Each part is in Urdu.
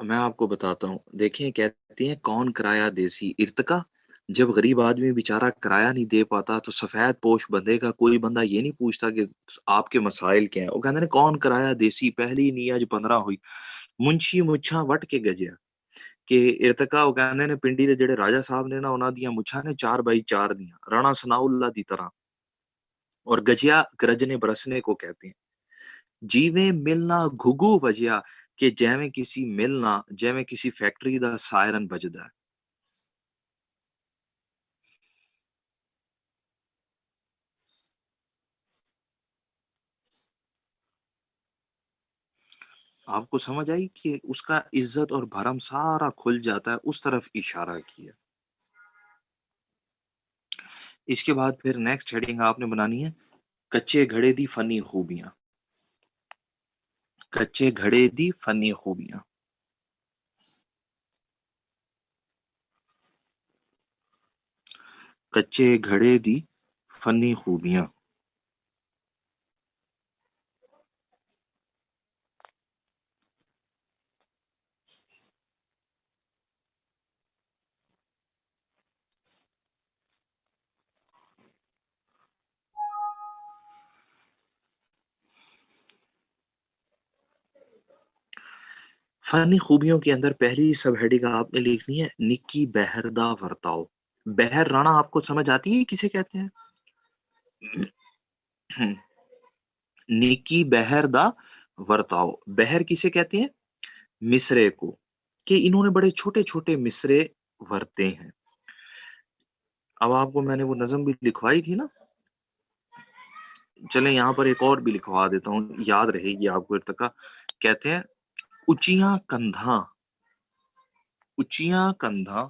میں آپ کو بتاتا ہوں، دیکھیں کہتے ہیں کون کرایہ دیسی ارتقا، جب غریب آدمی بیچارہ کرایہ نہیں دے پاتا تو سفید پوش بندے کا کوئی بندہ یہ نہیں پوچھتا کہ آپ کے مسائل کیا ہیں، وہ کہتے ہیں کون کرایہ دیسی پہلی نہیں اج 15 ہوئی منشی مچھاں وٹ کے گجیا کہ ارتقا وہ کہتے ہیں پنڈی دے جڑے راجا صاحب نے نا انہاں دیاں مچھاں نے 4 بائی 4 دیاں رانا ثناء اللہ دی طرح، اور گجیا گرجنے برسنے کو کہتے ہیں، جیویں ملنا گھگو وجیا کہ جیویں کسی ملنا جیویں کسی فیکٹری دا سائرن بجدا ہے۔ آپ کو سمجھ آئی کہ اس کا عزت اور بھرم سارا کھل جاتا ہے، اس طرف اشارہ کیا۔ اس کے بعد پھر نیکسٹ ہیڈنگ آپ نے بنانی ہے کچے گھڑے دی فنی خوبیاں، کچے گھڑے دی فنی خوبیاں۔ کچے گھڑے دی فنی خوبیاں۔ فنی خوبیوں کے اندر پہلی سب ہیڈنگ آپ نے لکھنی ہے نکی بہر دا ورتاؤ۔ بہر رانا آپ کو سمجھ آتی ہے کسے کہتے ہیں؟ نیکی بہر دا ورتاؤ، بہر کسے کہتے ہیں؟ مصرے کو، کہ انہوں نے بڑے چھوٹے چھوٹے مصرے ورتے ہیں۔ اب آپ کو میں نے وہ نظم بھی لکھوائی تھی نا، چلیں یہاں پر ایک اور بھی لکھوا دیتا ہوں، یاد رہے گی آپ کو ارتقا۔ کہتے ہیں اچیاں کندھاں، اچیاں کندھاں،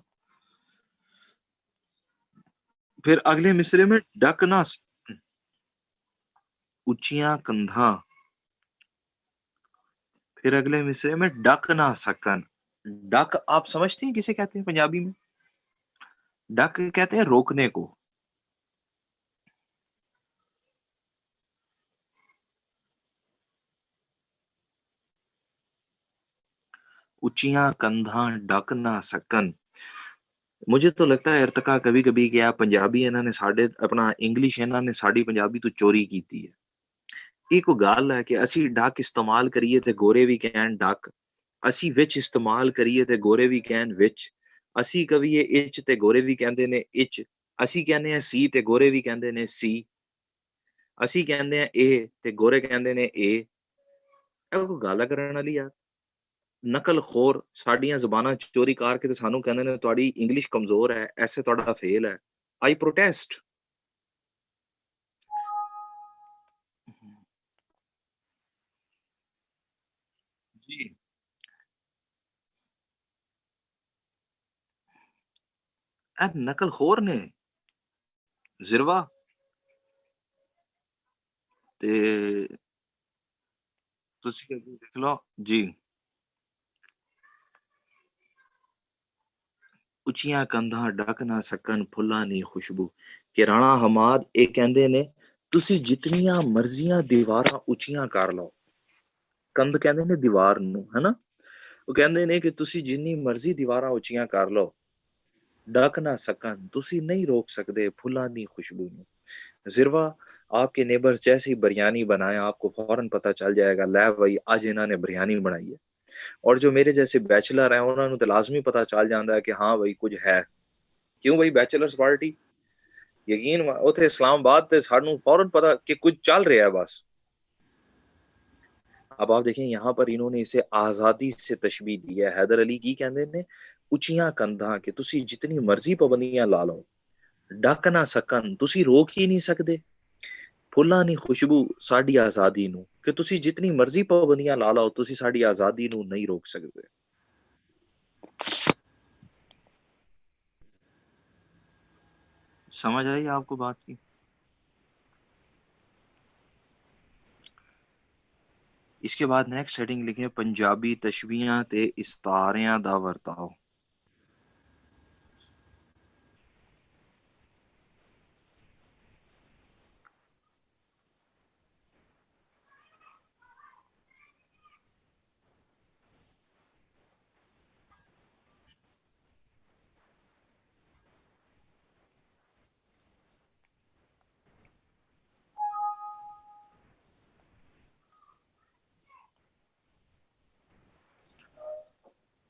پھر اگلے مصرے میں ڈک نہ اچیاں کندھاں، پھر اگلے مصرے میں ڈک نہ سکن۔ ڈک آپ سمجھتے ہیں کسے کہتے ہیں پنجابی میں؟ ڈک کہتے ہیں روکنے کو۔ اچیاں کندھاں ڈک نہ سکن، مجھے تو لگتا ہے ارتقا کبھی کبھی کیا پنجابی انہوں نے ساڈے اپنا انگلش انہوں نے ساڈی پنجابی تو چوری کیتی ہے۔ ایک گل ہے کہ اسی ڈک استعمال کریے تے گورے بھی کہن ڈک، اسی وچ استعمال کریے تے گورے بھی کہن وچ، اسی کہیے اچ تے گورے بھی کہندے نے اچ، اسی کہنے ہیں سی تے گورے بھی کہندے نے سی، اسی کہندے ہیں اے تے گورے کہندے نے اے۔ اے کوئی گل کرن والی یار، نقل خور ساڈیاں زباناں چوری کر کے تے سانو کہندے نے تہاڈی انگلش کمزور ہے، ایسے تہاڈا فیل ہے۔ آئی پروٹیسٹ۔ جی، اے نقل خور نے زروا تے تسی لکھ لو جی، اچیاں کندھاں ڈک نہ سکن پھلاں نی خوشبو، کہ رانا حماد اے کہندے نے تسی جتنیاں مرضیاں دیواراں اچیاں کر لو، کند کہندے نے دیوار نو ہے نا، وہ کہندے نے کہ تسی جنی مرضی دیواراں اچیاں کر لو ڈک نہ سکن تسی نہیں روک سکدے پھلاں دی خوشبو نو۔ زروا آپ کے نیبرز جیسے ہی بریانی بنائیں آپ کو فوراً پتہ چل جائے گا لے بھائی آج انہوں نے بریانی بنائی ہے، اور جو میرے جیسے بیچلر ہیں انہوں نے تو لازمی پتہ چل جاتا ہے کہ ہاں بھائی کچھ ہے، کیوں بھائی بیچلرز پارٹی یقین اتنے اسلام آباد تے سانو فوراً پتہ کہ کچھ چل رہا ہے بس۔ اب آپ دیکھیں یہاں پر انہوں نے اسے آزادی سے تشبیہ دی ہے، حیدر علی کی کہندے نے اچیاں کندھاں کہ تسی جتنی مرضی پابندیاں لا لو ڈک نہ سکن تسی روک ہی نہیں سکدے پھلاں دی خوشبو ساڈی آزادی نو، کہ تسی جتنی مرضی پابندیاں لا لو تسی ساڈی آزادی نو نہیں روک سکدے۔ سمجھ آئی آپ کو بات کی؟ اس کے بعد نیکسٹ ہیڈنگ لکھیں پنجابی تشبیہاں تے استاریاں دا ورتاؤ۔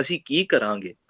ਅਸੀਂ ਕੀ ਕਰਾਂਗੇ?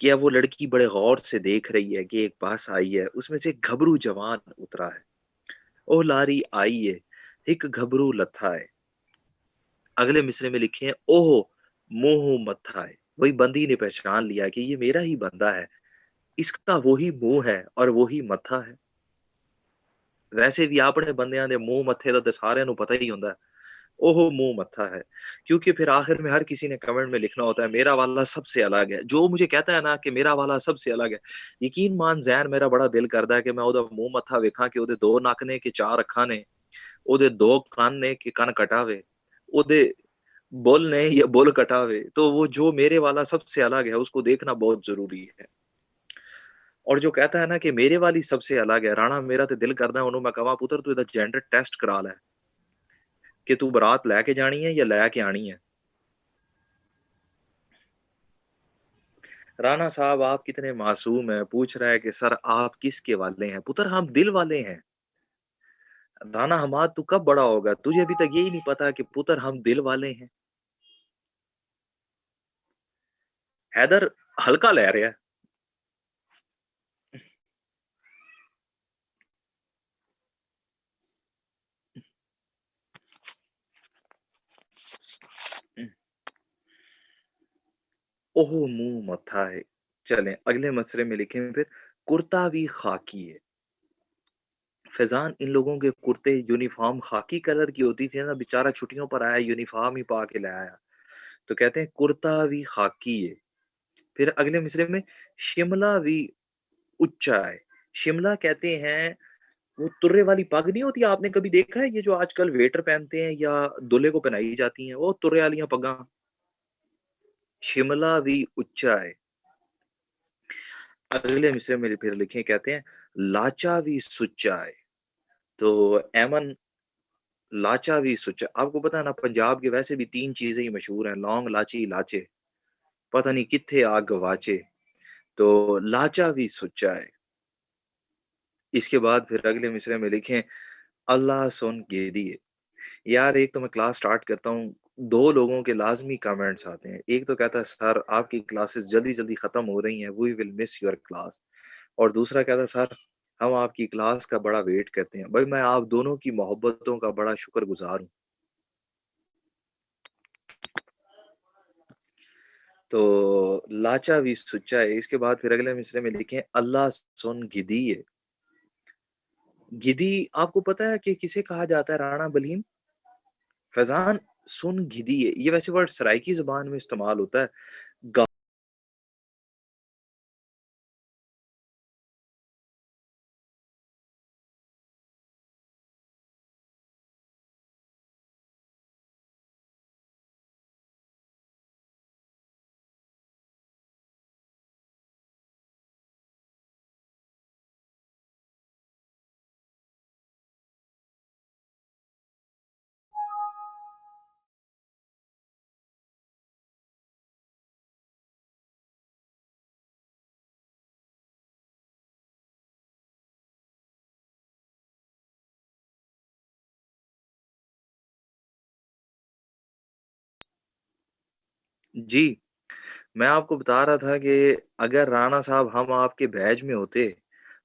کہ اب وہ لڑکی بڑے غور سے دیکھ رہی ہے کہ ایک بس آئی ہے، اس میں سے ایک گھبرو جوان اترا ہے۔ او لاری آئی ہے، ایک گھبرو لتھا ہے۔ اگلے مصرے میں لکھے ہیں اوہ منہ متھا ہے۔ وہی بندی نے پہچان لیا کہ یہ میرا ہی بندہ ہے، اس کا وہی منہ ہے اور وہی متھا ہے۔ ویسے بھی اپنے بندیاں دے منہ متھے دا تے سارے نو پتہ ہی ہوندا ہے، اوہ منہ متھا ہے، کیونکہ پھر آخر میں ہر کسی نے کمنٹ میں لکھنا ہوتا ہے میرا والا سب سے الگ ہے۔ جو مجھے کہتا ہے نا کہ میرا والا سب سے الگ ہے، یقین مان زین میرا بڑا دل کردا ہے کہ میں اودے منہ متھا ویکھاں کہ اودے دو نک نے کہ چار اکھاں نے، اودے دو کان نے کہ کن کٹاوے، اودے بول نے یا بول کٹاوے، تو وہ جو میرے والا سب سے الگ ہے اس کو دیکھنا بہت ضروری ہے۔ اور جو کہتا ہے نا کہ میرے والی سب سے الگ ہے، رانا میرا تے دل کردا ہے اونوں میں کہواں پتر تو ایدا جینڈر ٹیسٹ کرا لے کہ تو برات لے کے جانی ہے یا لے کے آنی ہے۔ رانا صاحب آپ کتنے معصوم ہیں، پوچھ رہا ہے کہ سر آپ کس کے والے ہیں؟ پتر ہم دل والے ہیں۔ رانا حماد تو کب بڑا ہوگا؟ تجھے ابھی تک یہی نہیں پتا کہ پتر ہم دل والے ہیں۔ حیدر ہلکا لے رہا ہے۔ اوہ منہ متھا ہے۔ چلیں اگلے مصرے میں لکھیں پھر کرتا بھی خاکی ہے۔ فیضان ان لوگوں کے کرتے یونیفارم خاکی کلر کی ہوتی تھی نا، بیچارہ چھٹیوں پر آیا یونیفارم ہی پا کے لے آیا، تو کہتے ہیں کرتا بھی خاکی ہے۔ پھر اگلے مصرے میں شملہ بھی اچا ہے۔ شملہ کہتے ہیں وہ ترے والی پگ نہیں ہوتی، آپ نے کبھی دیکھا ہے یہ جو آج کل ویٹر پہنتے ہیں یا دلہے کو پہنائی جاتی ہیں، وہ ترے والیاں پگاں، شملہ بھی اچا ہے۔ اگلے مصرے میں پھر لکھیں کہتے ہیں لاچا بھی سچا ہے۔ تو ایمن لاچا بھی سچا، آپ کو پتا ہے نا پنجاب کے ویسے بھی تین چیزیں ہی مشہور ہیں، لونگ لاچی لاچے، پتہ نہیں کتھے آگ گواچے، تو لاچا بھی سچا ہے۔ اس کے بعد پھر اگلے مصرے میں لکھیں اللہ سن کے دیے۔ یار ایک تو میں کلاس سٹارٹ کرتا ہوں، دو لوگوں کے لازمی کمنٹس آتے ہیں، ایک تو کہتا ہے سر آپ کی کلاسز جلدی جلدی ختم ہو رہی ہیں، وی ول مس یور کلاس، اور دوسرا کہتا ہے سر ہم آپ کی کلاس کا بڑا ویٹ کرتے ہیں۔ بھائی میں آپ دونوں کی محبتوں کا بڑا شکر گزار ہوں۔ تو لاچا بھی سچا ہے۔ اس کے بعد پھر اگلے مصرے میں لکھیں اللہ سن گدی ہے۔ گدی آپ کو پتا ہے کہ کسے کہا جاتا ہے رانا بلیم؟ فیضان سن گدی ہے، یہ ویسے ورڈ سرائکی زبان میں استعمال ہوتا ہے۔ جی میں آپ کو بتا رہا تھا کہ اگر رانا صاحب ہم آپ کے بیچ میں ہوتے،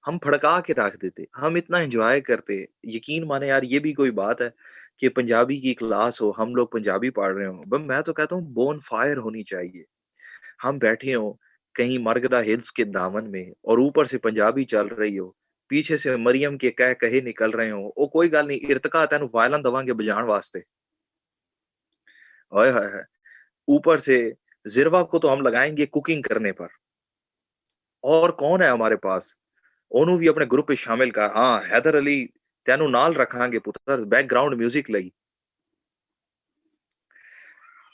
ہم پھڑکا کے رکھ دیتے، ہم اتنا انجوائے کرتے۔ یقین مانے یار یہ بھی کوئی بات ہے کہ پنجابی کی کلاس ہو، ہم لوگ پنجابی پڑھ رہے ہوں، بس میں تو کہتا ہوں بون فائر ہونی چاہیے، ہم بیٹھے ہوں کہیں مرگدہ ہلز کے دامن میں اور اوپر سے پنجابی چل رہی ہو، پیچھے سے مریم کے کہے نکل رہے ہوں، او کوئی گل نہیں ارتقا تینوں وائلن دواں گے بجان واسطے، ہائے ہائے ہائے، اوپر سے زروا کو تو ہم لگائیں گے کوکنگ کرنے پر، اور کون ہے ہمارے پاس اونوں بھی اپنے گروپ میں شامل کر، ہاں حیدر علی تینوں نال رکھاں گے پتر بیک گراؤنڈ میوزک لئی۔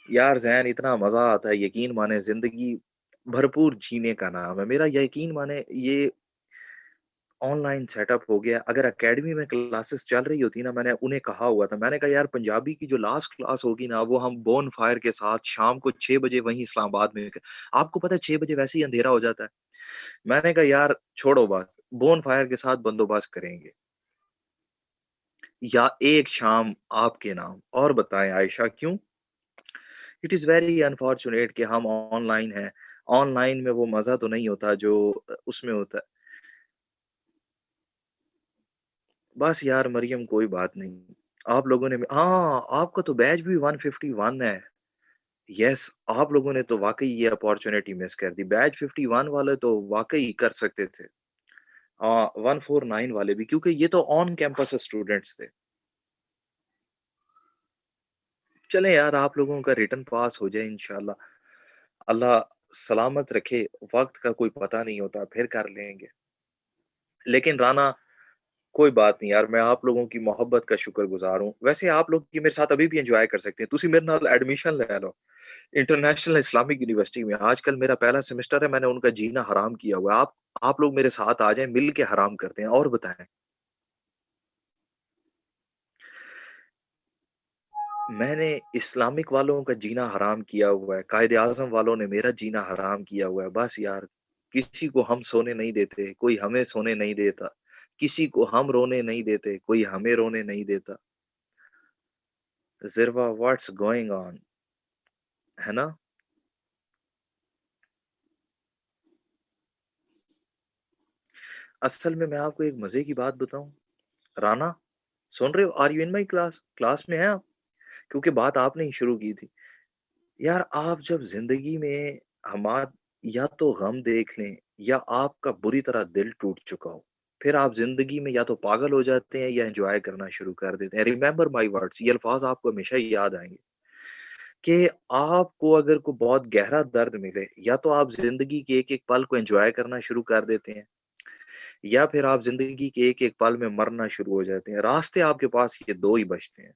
یار زین اتنا مزہ آتا ہے، یقین مانے زندگی بھرپور جینے کا نام ہے میرا، یقین مانے یہ آن لائن سیٹ اپ ہو گیا، اگر اکیڈمی میں کلاسز چل رہی ہوتی نا، میں نے انہیں کہا ہوا تھا، میں نے کہا یار پنجابی کی جو لاسٹ کلاس ہوگی نا وہ ہم بون فائر کے ساتھ شام کو 6 بجے وہیں اسلام آباد میں، آپ کو پتہ ہے 6 بجے ویسے ہی اندھیرا ہو جاتا ہے، میں نے کہا یار چھوڑو بات، بون فائر کے ساتھ بندوبست کریں گے یا ایک شام آپ کے نام، اور بتائیں عائشہ کیوں؟ اٹ از ویری انفارچونیٹ کہ ہم آن لائن ہیں، آن لائن میں وہ مزہ تو نہیں ہوتا جو اس میں ہوتا ہے۔ بس یار مریم کوئی بات نہیں، آپ لوگوں نے ہاں آپ کا تو بیچ بھی 151 ہے۔ یس آپ لوگوں نے تو واقعی یہ اپارچونیٹی مس کر دی، بیچ 51 والے تو واقعی کر سکتے تھے، ہاں 149 والے بھی، کیونکہ یہ تو آن کیمپس اسٹوڈنٹس تھے۔ چلیں یار آپ لوگوں کا ریٹن پاس ہو جائے انشاءاللہ، اللہ سلامت رکھے، وقت کا کوئی پتہ نہیں ہوتا، پھر کر لیں گے۔ لیکن رانا کوئی بات نہیں یار، میں آپ لوگوں کی محبت کا شکر گزار ہوں، ویسے آپ لوگ کی میرے ساتھ ابھی بھی انجوائے کر سکتے ہیں، تسی میرے نال ایڈمیشن لے لو انٹرنیشنل اسلامک یونیورسٹی میں، آج کل میرا پہلا سیمسٹر ہے، میں نے ان کا جینا حرام کیا ہوا ہے، آپ لوگ میرے ساتھ آ جائیں، مل کے حرام کرتے ہیں، اور بتائیں۔ میں نے اسلامک والوں کا جینا حرام کیا ہوا ہے، قائد اعظم والوں نے میرا جینا حرام کیا ہوا ہے، بس یار کسی کو ہم سونے نہیں دیتے، کوئی ہمیں سونے نہیں دیتا، کسی کو ہم رونے نہیں دیتے، کوئی ہمیں رونے نہیں دیتا۔ زروا واٹس گوئنگ آن، ہے نا؟ اصل میں آپ کو ایک مزے کی بات بتاؤں، رانا سن رہے ہو؟ Are you in my class? Class میں ہیں آپ؟ کیونکہ بات آپ نے ہی شروع کی تھی۔ یار آپ جب زندگی میں ہمات یا تو غم دیکھ لیں یا آپ کا بری طرح دل ٹوٹ چکا ہو، پھر آپ زندگی میں یا تو پاگل ہو جاتے ہیں یا انجوائے کرنا شروع کر دیتے ہیں۔ ریمبر مائی ورڈز، یہ الفاظ آپ کو ہمیشہ ہی یاد آئیں گے کہ آپ کو اگر کوئی بہت گہرا درد ملے، یا تو آپ زندگی کے ایک ایک پل کو انجوائے کرنا شروع کر دیتے ہیں، یا پھر آپ زندگی کے ایک ایک پل میں مرنا شروع ہو جاتے ہیں۔ راستے آپ کے پاس یہ دو ہی بچتے ہیں۔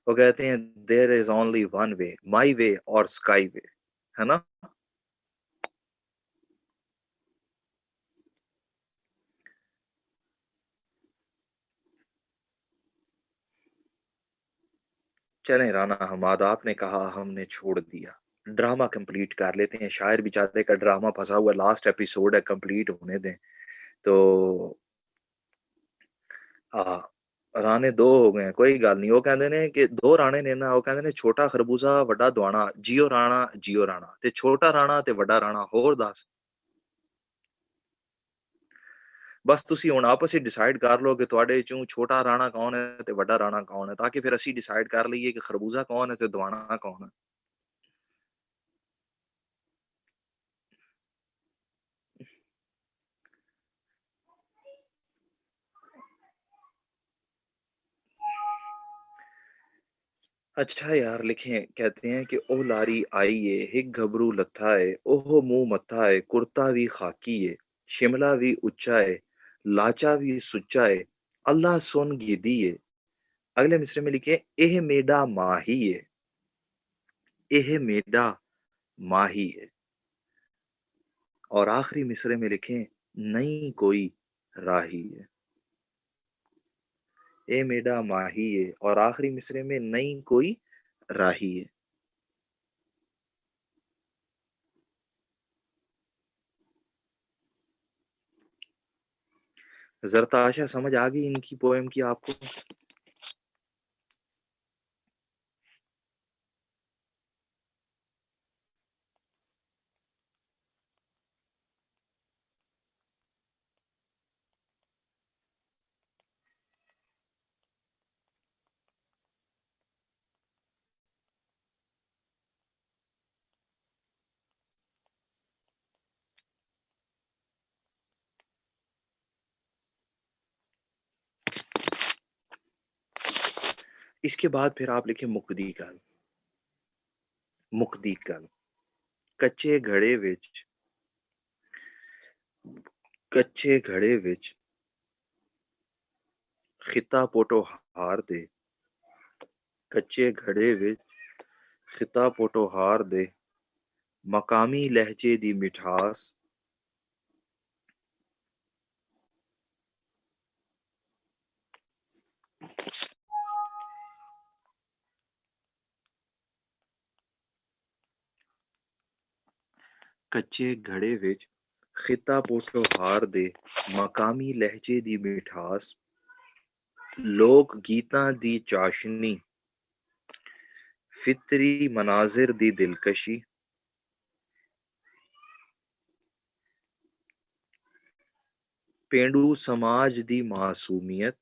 وہ کہتے ہیں دیر از اونلی ون وے، مائی وے اور اسکائی وے، ہے نا؟ چلیں رانا حماد، آپ نے کہا ہم نے چھوڑ دیا، ڈرامہ کمپلیٹ کر لیتے ہیں، شاعر بیچارے کا ڈرامہ پھنسا ہوا لاسٹ ایپیسوڈ ہے، کمپلیٹ ہونے دیں تو۔ ہاں رانے دو ہو گئے ہیں، کوئی گل نہیں، وہ کہندے نے کہ دو رانے نے نا، وہ کہندے نے چھوٹا خربوزہ وڈا دوانا، جیو رانا تے چھوٹا رانا تے وڈا رانا، ہور دس بس تسی ہن آپس وچ ڈیسائیڈ کر لو کہ تواڈے چوں چھوٹا رانا کون ہے تے وڈا رانا کون ہے، تاکہ پھر اسی ڈیسائیڈ کر لئیے کہ خربوزہ کون ہے تے دوانا کون ہے۔ اچھا یار لکھیں، کہتے ہیں کہ او لاری آئیے ہک گھبرو لتھا ہے، اوہ منہ متھا ہے، کرتا بھی خاکی ہے، شملہ بھی اچا ہے، لاچا بھی سچا ہے، اللہ سن گیدی ہے۔ اگلے مصرے میں لکھیں اہ میڈا ماہی ہے، اہ میڈا ماہی ہے، اور آخری مصرے میں لکھیں نہیں کوئی راہی ہے، اے میڈا ماہی ہے، اور آخری مصرے میں نہیں کوئی راہی ہے۔ زرتاشا سمجھ آ گئی ان کی پوئم کی آپ کو؟ اس کے بعد پھر آپ لکھیں مقدی کل، مقدی کل کچے گھڑے وچ، کچے گھڑے وچ خطہ پوٹو ہار دے، کچے گھڑے وچ خطہ پوٹو ہار دے، مقامی لہجے دی مٹھاس، کچے گھڑے وچ خطہ پوٹو ہار دے، مقامی لہجے دی مٹھاس، لوک گیتاں دی چاشنی، فطری مناظر دی دلکشی، پینڈو سماج دی معصومیت،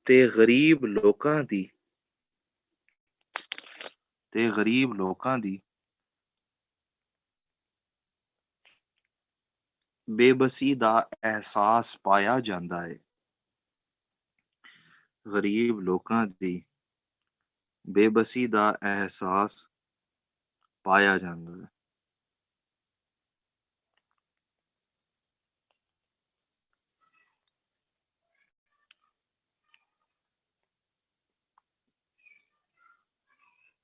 تے غریب لوکاں دی بے بسی دا احساس پایا جاندا ہے، غریب لوکاں دی بے بسی دا احساس پایا جاندا ہے۔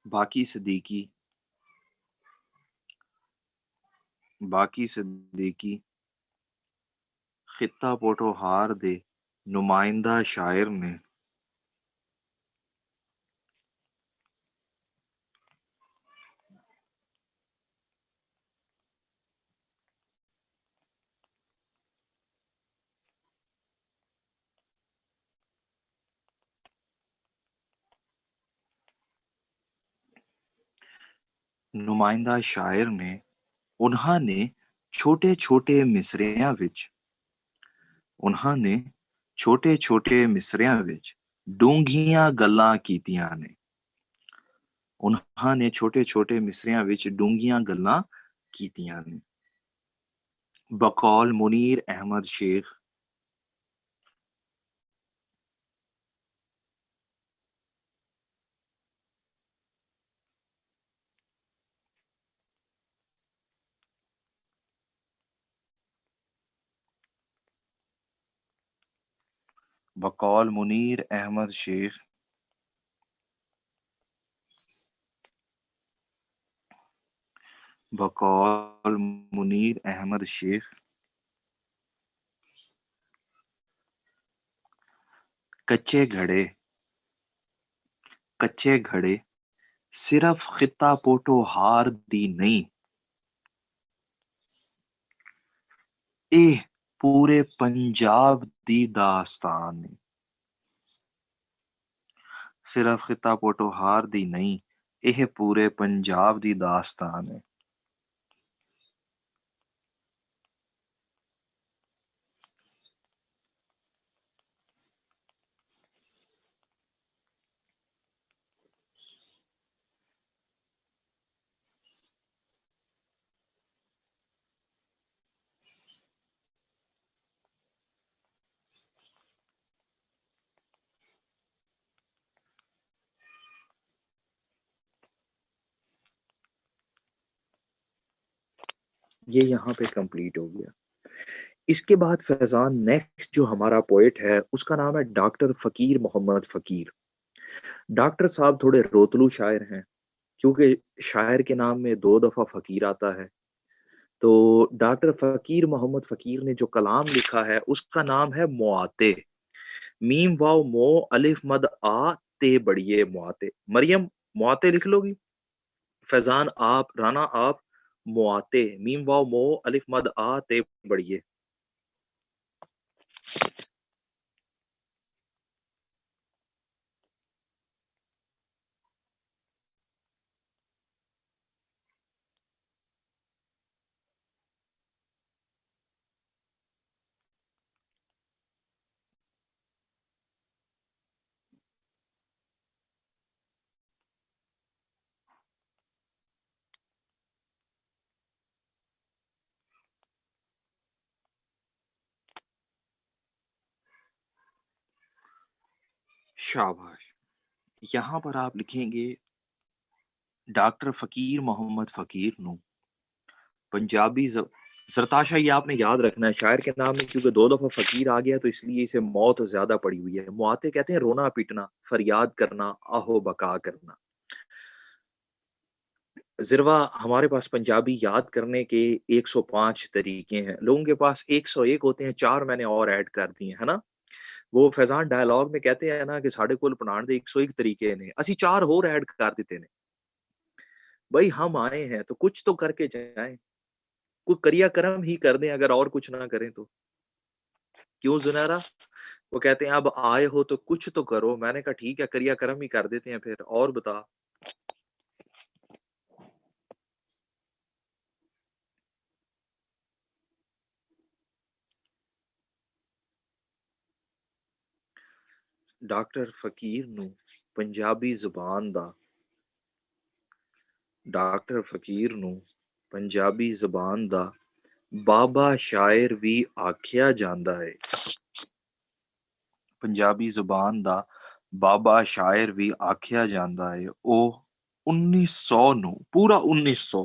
باقی صدیقی خطہ پوٹوہار دے نمائندہ شاعر نے انہاں نے چھوٹے چھوٹے مصریاں وچ ڈونگھیاں گلاں کیتیاں نے، انہاں نے چھوٹے چھوٹے مصریاں وچ ڈونگھیاں گلاں کیتیاں نے۔ بقول منیر احمد شیخ، بقول منیر احمد شیخ بقول منیر احمد شیخ کچے گھڑے صرف خطہ پوٹوہار دی نہیں، اے پورے پنجاب دی داستان ہے۔ صرف خطہ پوٹوہار دی نہیں، اے پورے پنجاب دی داستان ہے۔ یہ یہاں پہ کمپلیٹ ہو گیا۔ اس کے بعد فیضان نیکسٹ جو ہمارا پوئٹ ہے اس کا نام ہے ڈاکٹر فقیر محمد فقیر۔ ڈاکٹر صاحب تھوڑے روتلو شاعر ہیں کیونکہ شاعر کے نام میں 2 دفعہ فقیر آتا ہے، تو ڈاکٹر فقیر محمد فقیر نے جو کلام لکھا ہے اس کا نام ہے معاتے، میم واو مو الف مد آ تے بڑھیے معاتے۔ مریم معاتے لکھ لو گی؟ فیضان آپ، رانا آپ، معاتے میم واو مو الف مد آ تے بڑھیے۔ شاباش۔ یہاں پر آپ لکھیں گے ڈاکٹر فقیر محمد فقیر نو پنجابی زرتاشا، یہ آپ نے یاد رکھنا ہے شاعر کے نام میں کیونکہ 2 دفعہ فقیر آ گیا تو اس لیے اسے موت زیادہ پڑی ہوئی ہے۔ معاتے کہتے ہیں رونا پیٹنا، فریاد کرنا، آہو بکا کرنا۔ ذروا ہمارے پاس پنجابی یاد کرنے کے 105 طریقے ہیں، لوگوں کے پاس 101 ہوتے ہیں، 4 میں نے اور ایڈ کر دیے ہے نا۔ وہ فیضان ڈائلاگ میں کہتے ہیں نا کہ ساڑھے کول پڑھان دے 101 طریقے نے، اسی 4 اور ایڈ کر دیتے نے۔ بھائی ہم آئے ہیں تو کچھ تو کر کے جائیں، کوئی کریا کرم ہی کر دیں اگر اور کچھ نہ کریں تو۔ کیوں زنیرہ؟ وہ کہتے ہیں اب آئے ہو تو کچھ تو کرو، میں نے کہا ٹھیک ہے کریا کرم ہی کر دیتے ہیں پھر، اور بتا۔ ڈاکٹر فقیر نو پنجابی زبان دا ڈاکٹر فقیر نو پنجابی زبان دا بابا شاعر بھی آکھیا جاندا ہے۔ پنجابی زبان دا بابا شاعر بھی آکھیا جاندا ہے۔ او 1900 نو پورا 1900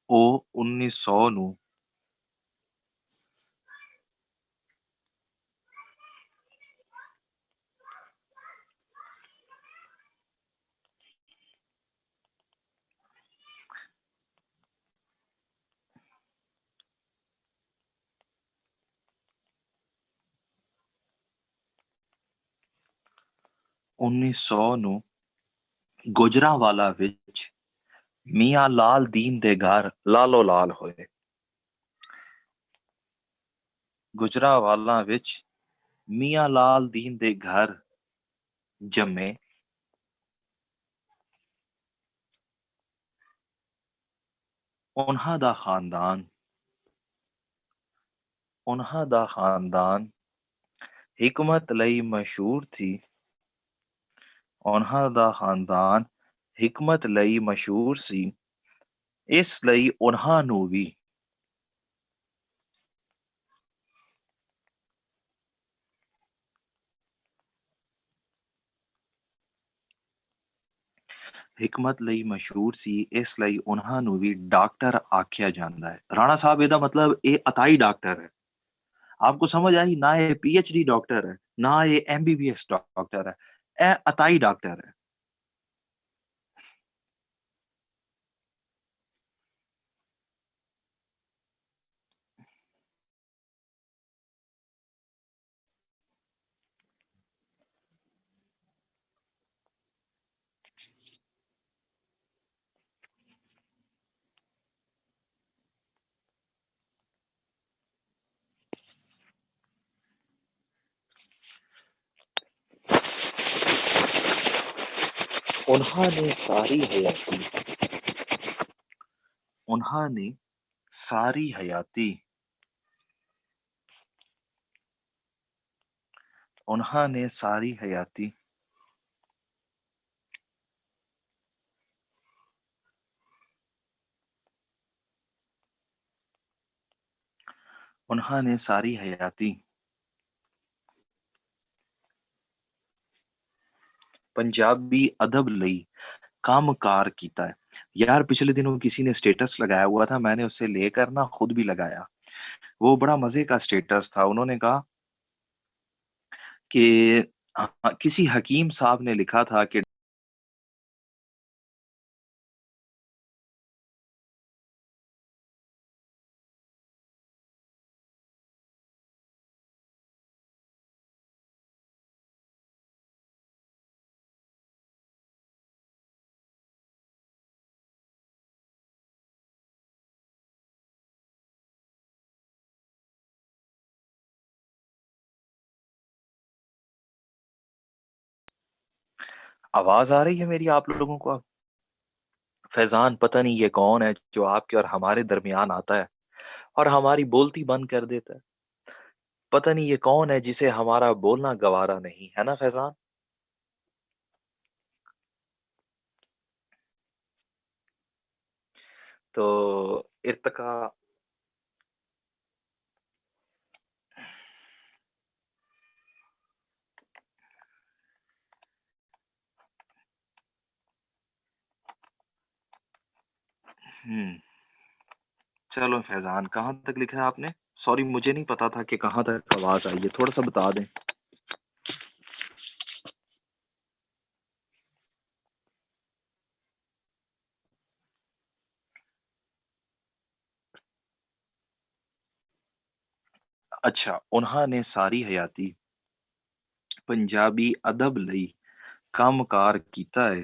او 1900 نو 1900 نو گوجرانوالا وچ میاں لال دین دے گھر لالو لال ہوئے۔ گجرانوالا وچ میاں لال دین دے گھر جمے۔ انہاں دا خاندان حکمت لئی مشہور تھی۔ انہاں دا خاندان حکمت لئی مشہور سی، اس لئی انہاں نو بھی حکمت لئی مشہور سی، اس لئی انہاں نو بھی ڈاکٹر آکھیا جاندا ہے۔ رانا صاحب یہ مطلب اے عطائی ڈاکٹر ہے۔ آپ کو سمجھ آئی؟ نہ یہ پی ایچ ڈی ڈاکٹر ہے، نہ یہ M B B S doctor ہے، اے عطائی ڈاکٹر ہے۔ انہاں نے ساری حیاتی انہاں نے ساری حیاتی انہاں نے ساری حیاتی انہاں نے ساری حیاتی پنجابی ادب لئی کام کار کیتا ہے۔ یار پچھلے دنوں کسی نے سٹیٹس لگایا ہوا تھا، میں نے اس سے لے کر نا خود بھی لگایا۔ وہ بڑا مزے کا سٹیٹس تھا۔ انہوں نے کہا کہ کسی حکیم صاحب نے لکھا تھا کہ آواز آ رہی ہے میری آپ لوگوں کو؟ فیضان پتہ نہیں یہ کون ہے جو آپ کے اور ہمارے درمیان آتا ہے اور ہماری بولتی بند کر دیتا ہے۔ پتہ نہیں یہ کون ہے جسے ہمارا بولنا گوارا نہیں ہے نا فیضان؟ تو ارتقا چلو فیضان کہاں تک لکھا ہے آپ نے؟ سوری مجھے نہیں پتا تھا کہ کہاں تک آواز آئی ہے، تھوڑا سا بتا دیں۔ اچھا، انہاں نے ساری حیاتی پنجابی ادب لئی کام کار کیتا ہے۔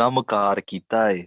ਕੰਮ-ਕਾਰ ਕੀਤਾ ਏ।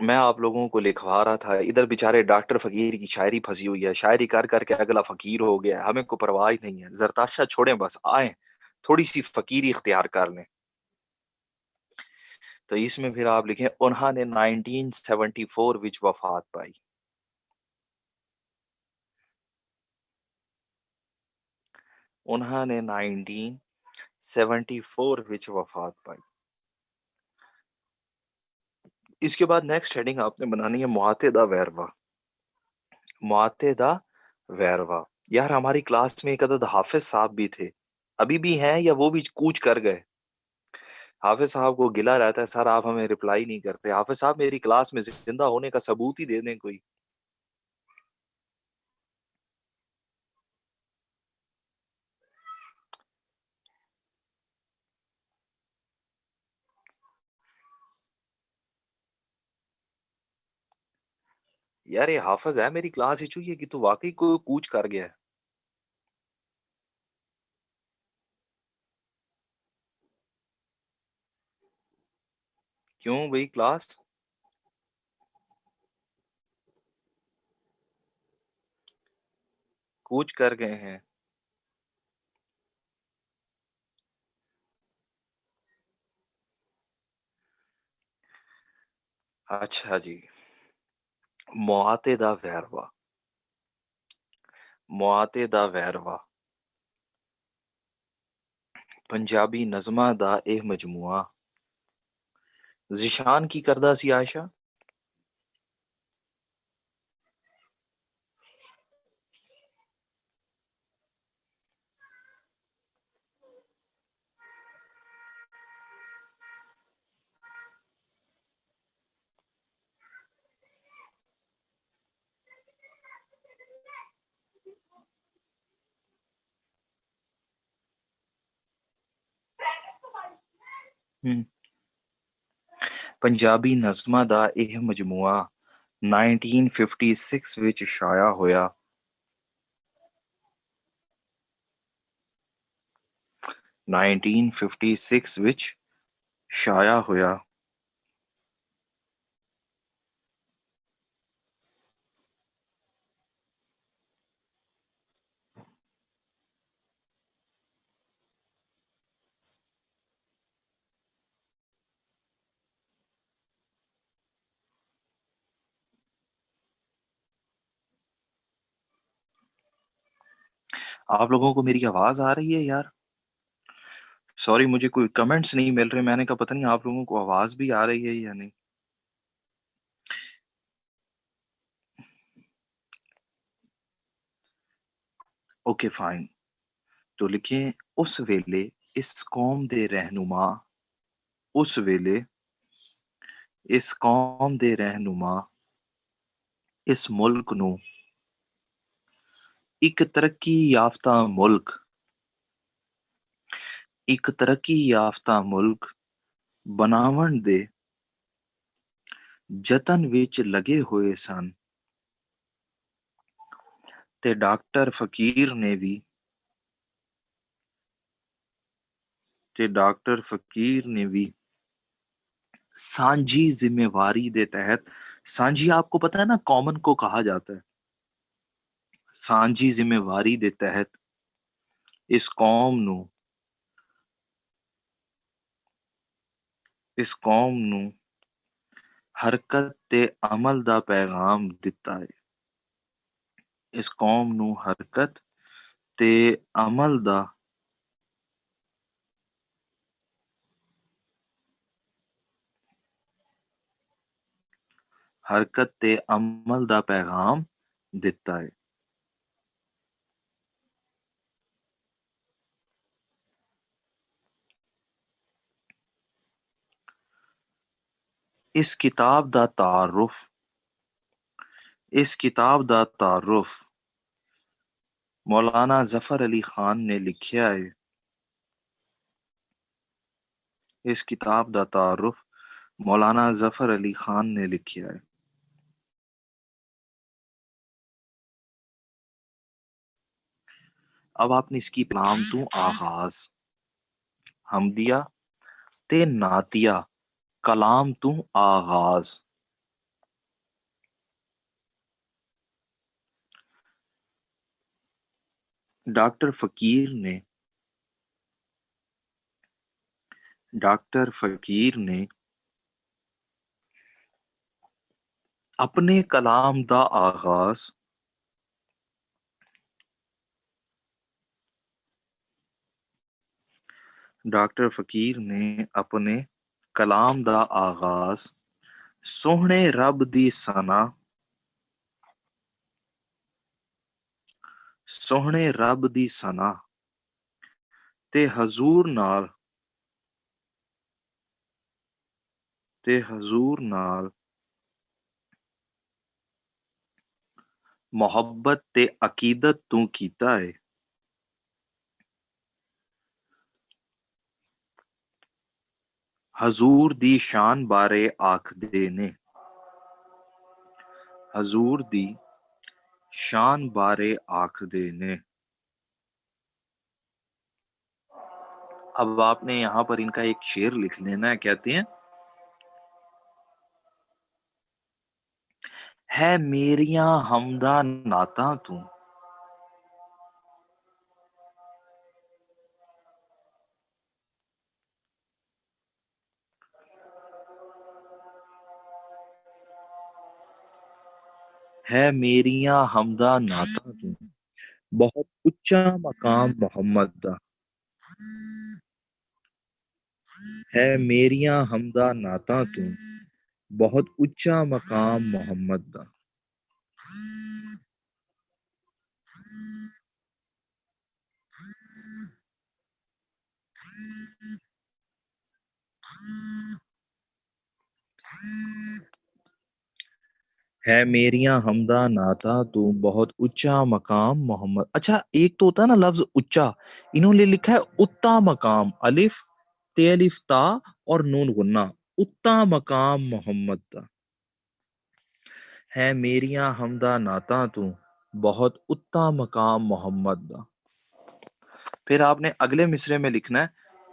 میں آپ لوگوں کو لکھوا رہا تھا، ادھر بیچارے ڈاکٹر فقیر کی شاعری پھنسی ہوئی ہے، شاعری کر کر کے اگلا فقیر ہو گیا ہے، ہمیں کوئی پرواہ ہی نہیں ہے، زرتاشا چھوڑیں، بس آئیں تھوڑی سی فقیری اختیار کر لیں۔ تو اس میں پھر آپ لکھیں انہوں نے 1974 وچ وفات پائی، انہوں نے 1974 وچ وفات پائی۔ اس کے بعد نیکسٹ ہیڈنگ آپ نے بنانی ہے معتدہ ویروا، معتدہ ویروا۔ یار ہماری کلاس میں ایک عدد حافظ صاحب بھی تھے، ابھی بھی ہیں یا وہ بھی کوچ کر گئے؟ حافظ صاحب کو گلا رہتا ہے سر آپ ہمیں رپلائی نہیں کرتے، حافظ صاحب میری کلاس میں زندہ ہونے کا ثبوت ہی دے دیں کوئی۔ یار یہ حافظ ہے میری کلاس ہی کہ تو واقعی کوئی کوچ کر گیا ہے؟ کیوں بھائی کلاس کوچ کر گئے ہیں؟ اچھا جی، معتدہ ویروا، معتدہ ویروا پنجابی نظمہ دا اے مجموعہ، ذیشان کی کردہ سی عائشہ۔ پنجابی نظمہ دا اے مجموعہ 1956 وچ شائع ہویا، 1956 وچ شائع ہویا۔ آپ لوگوں کو میری آواز آ رہی ہے یار؟ سوری مجھے کوئی کمنٹس نہیں مل رہے، میں نے کہا پتہ نہیں آپ لوگوں کو آواز بھی آ رہی ہے یا نہیں۔ اوکے فائن، تو لکھیں اس ویلے اس قوم دے رہنما، اس ویلے اس قوم دے رہنما اس ملک نو ایک ترقی یافتہ ملک، ایک ترقی یافتہ ملک بناون دے جتن وچ لگے ہوئے سن، تے ڈاکٹر فقیر نے بھی تے ڈاکٹر فقیر نے بھی سانجھی ذمہ واری دے تحت، سانجھی آپ کو پتا ہے نا کامن کو کہا جاتا ہے، سانجھی ذمہ واری دے تحت اس قوم نو، اس قوم نو حرکت تے عمل دا پیغام دتا ہے، اس قوم نو حرکت تے عمل دا حرکت تے عمل دا پیغام دتا ہے۔ اس کتاب دا تعارف، اس کتاب دا تعارف مولانا ظفر علی خان نے لکھیا ہے، اس کتاب دا تعارف مولانا ظفر علی خان نے لکھیا ہے۔ اب آپ نے اس کی کلام تو آغاز، حمدیہ تے نعتیہ کلام تو آغاز، ڈاکٹر فقیر نے ڈاکٹر فقیر نے اپنے کلام دا آغاز ڈاکٹر فقیر نے اپنے کلام دا آغاز سوہنے رب دی ثنا سوہنے رب دی ثنا تے حضور نال محبت تے عقیدت تو کیتا ہے حضور دی شان بارے آکھدے نے حضور دی شان بارے آکھدے نے اب آپ نے یہاں پر ان کا ایک شعر لکھ لینا ہے. کہتے ہیں ہے میریاں حمدہ نعتاں تو ہے میریاں حمدہ نعتاں تو بہت اچا مقام محمد دا ہے میریاں حمدہ نعتاں تو بہت اچا مقام محمد دا ہے میریاں حمدہ نعتاں تو بہت اچا مقام محمد. اچھا ایک تو ہوتا ہے نا لفظ اچا، انہوں نے لکھا ہے اتا مقام، الف تے الف تا اور نون غنہ، اتا مقام محمد دا ہے میریاں حمدہ نعتاں تو بہت اتا مقام محمد دا. پھر آپ نے اگلے مصرے میں لکھنا ہے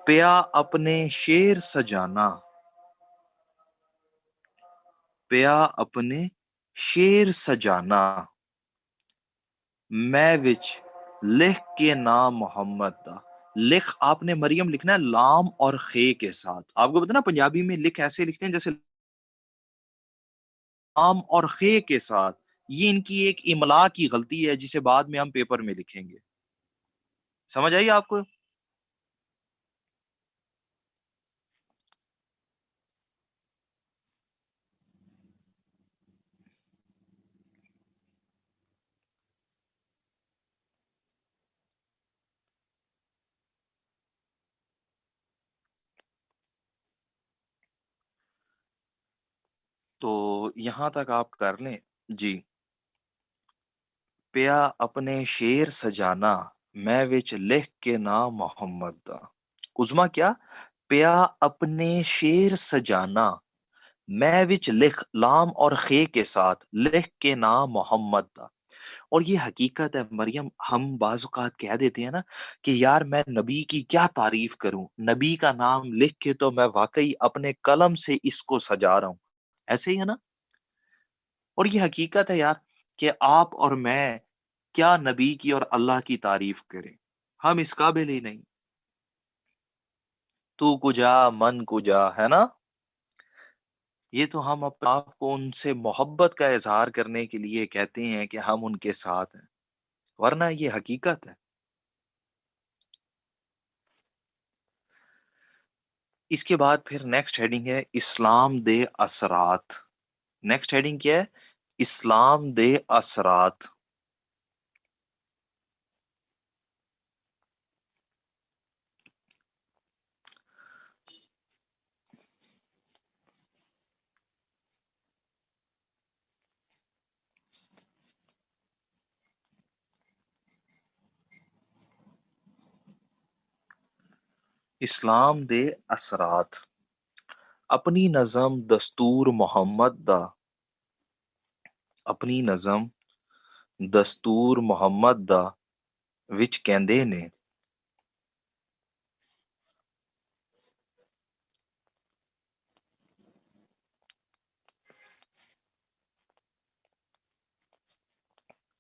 پیا اپنے شیر سجانا پیا اپنے شیر سجانا میں وچ لکھ کے نام محمد دا. لکھ آپ نے مریم لکھنا ہے لام اور خے کے ساتھ. آپ کو پتا نا پنجابی میں لکھ ایسے لکھتے ہیں جیسے لام اور خے کے ساتھ. یہ ان کی ایک املا کی غلطی ہے جسے بعد میں ہم پیپر میں لکھیں گے. سمجھ آئیے آپ کو؟ تو یہاں تک آپ کر لیں جی. پیا اپنے شیر سجانا میں وچ لکھ کے نام محمد دا. عظما کیا پیا اپنے شیر سجانا میں وچ لکھ لام اور خے کے ساتھ لکھ کے نام محمد دا. اور یہ حقیقت ہے مریم. ہم بعض اوقات کہہ دیتے ہیں نا کہ یار میں نبی کی کیا تعریف کروں، نبی کا نام لکھ کے تو میں واقعی اپنے قلم سے اس کو سجا رہا ہوں. ایسے ہی ہے نا؟ اور یہ حقیقت ہے یار کہ آپ اور میں کیا نبی کی اور اللہ کی تعریف کریں، ہم اس قابل ہی نہیں. تو کجا من کجا ہے نا. یہ تو ہم اپنے آپ کو ان سے محبت کا اظہار کرنے کے لیے کہتے ہیں کہ ہم ان کے ساتھ ہیں، ورنہ یہ حقیقت ہے. اس کے بعد پھر نیکسٹ ہیڈنگ ہے اسلام دے اثرات. نیکسٹ ہیڈنگ کیا ہے؟ اسلام دے اثرات. اسلام دے اثرات. اپنی نظم دستور محمد دا اپنی نظم دستور محمد دا وچ کہندے نے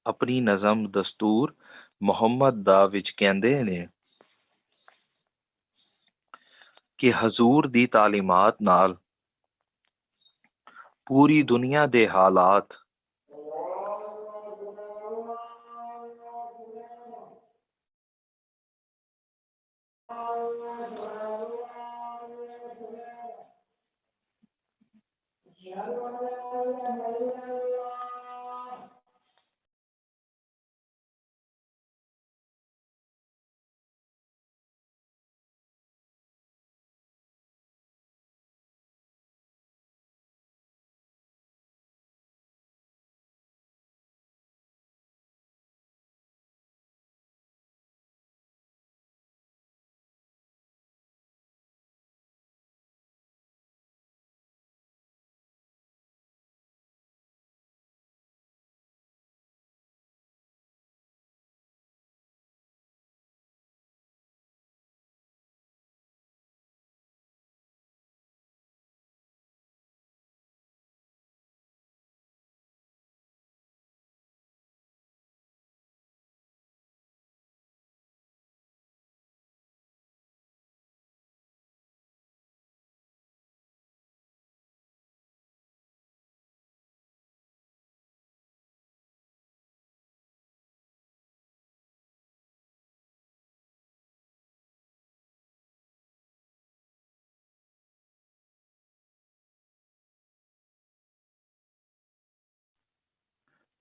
اپنی نظم دستور ਮੁਹੰਮਦ ਦਾ ਵਿੱਚ ਕਹਿੰਦੇ ਨੇ ਕਿ ਹਜ਼ੂਰ ਦੀ ਤਾਲੀਮਾਤ ਨਾਲ ਪੂਰੀ ਦੁਨੀਆ ਦੇ ਹਾਲਾਤ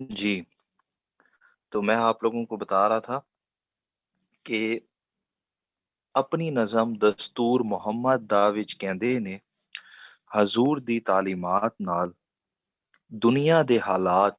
جی تو میں آپ لوگوں کو بتا رہا تھا کہ اپنی نظم دستور ਮੁਹੰਮਦ ਦਾ ਵਿੱਚ ਕਹਿੰਦੇ ਨੇ ਹਜ਼ੂਰ ਦੀ ਤਾਲੀਮਾਤ ਨਾਲ ਦੁਨੀਆ ਦੇ ਹਾਲਾਤ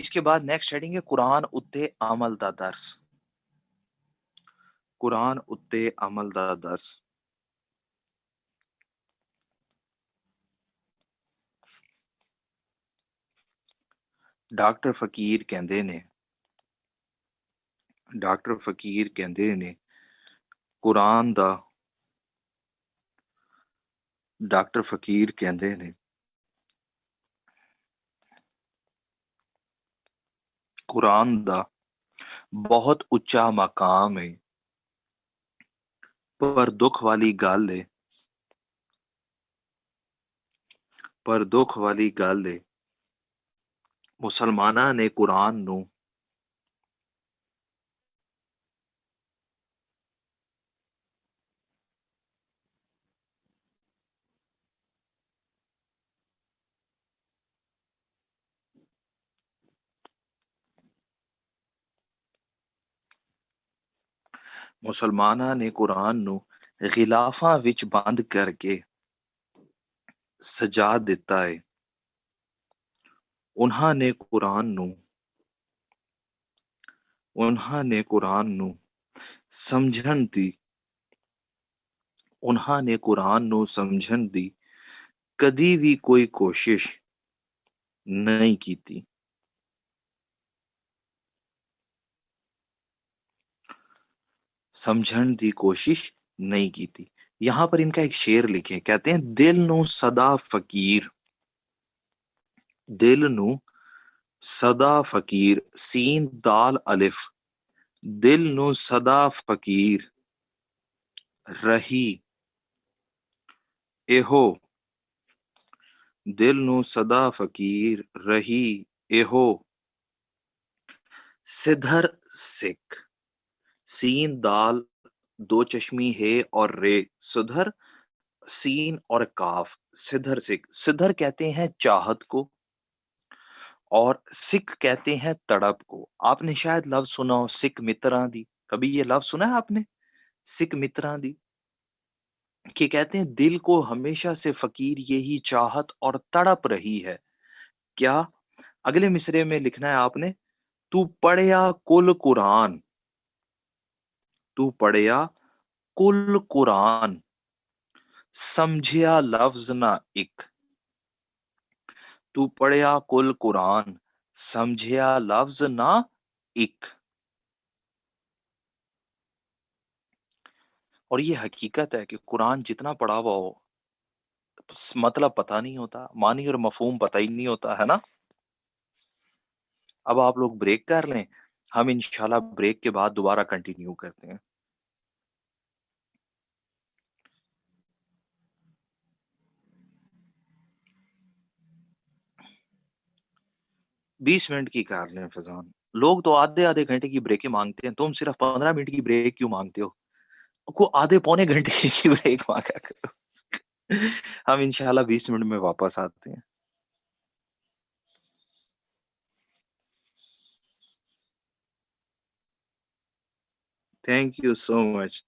اس کے بعد نیکسٹ ہیڈنگ ہے قرآن اتے عمل دا درس. قرآن اتے عمل دا درس. ڈاکٹر فقیر کہندے نے قرآن دا ڈاکٹر فقیر کہندے نے قرآن دا بہت اچا مقام ہے پر دکھ والی گل ہے مسلماناں نے قرآن نو غلافاں وچ بند کر کے سجا دیتا ہے. انہاں نے قرآن نو سمجھن دی کدی بھی کوئی کوشش نہیں کیتی. یہاں پر ان کا ایک شعر لکھے, کہتے ہیں دل نو صدا فقیر سین دال الف دل نو صدا فقیر رہی ایہو سدھر سکھ سین دال دو چشمی ہے اور رے سدھر سین اور کاف سدھر سکھ. سدھر کہتے ہیں چاہت کو اور سکھ کہتے ہیں تڑپ کو. آپ نے شاید لفظ سنا ہو سکھ متراں دی. کبھی یہ لفظ سنا ہے آپ نے سکھ متراں دی؟ کہ کہتے ہیں دل کو ہمیشہ سے فقیر یہی چاہت اور تڑپ رہی ہے. کیا؟ اگلے مصرے میں لکھنا ہے آپ نے تو پڑھیا کل قرآن سمجھیا لفظ نہ ایک. تو پڑھیا کل قرآن سمجھیا لفظ نہ ایک. اور یہ حقیقت ہے کہ قرآن جتنا پڑھا ہوا ہو مطلب پتہ نہیں ہوتا, معنی اور مفہوم پتہ ہی نہیں ہوتا ہے نا. اب آپ لوگ بریک کر لیں, ہم انشاءاللہ بریک کے بعد دوبارہ کنٹینیو کرتے ہیں. 20 منٹ کی کر لیں فضان. لوگ تو آدھے گھنٹے کی بریکیں مانگتے ہیں, تم صرف 15 منٹ کی بریک کیوں مانگتے ہو؟ کو آدھے پونے گھنٹے کی بریک مانگا کرو. ہم انشاءاللہ 20 منٹ میں واپس آتے ہیں. تھینک یو سو مچ.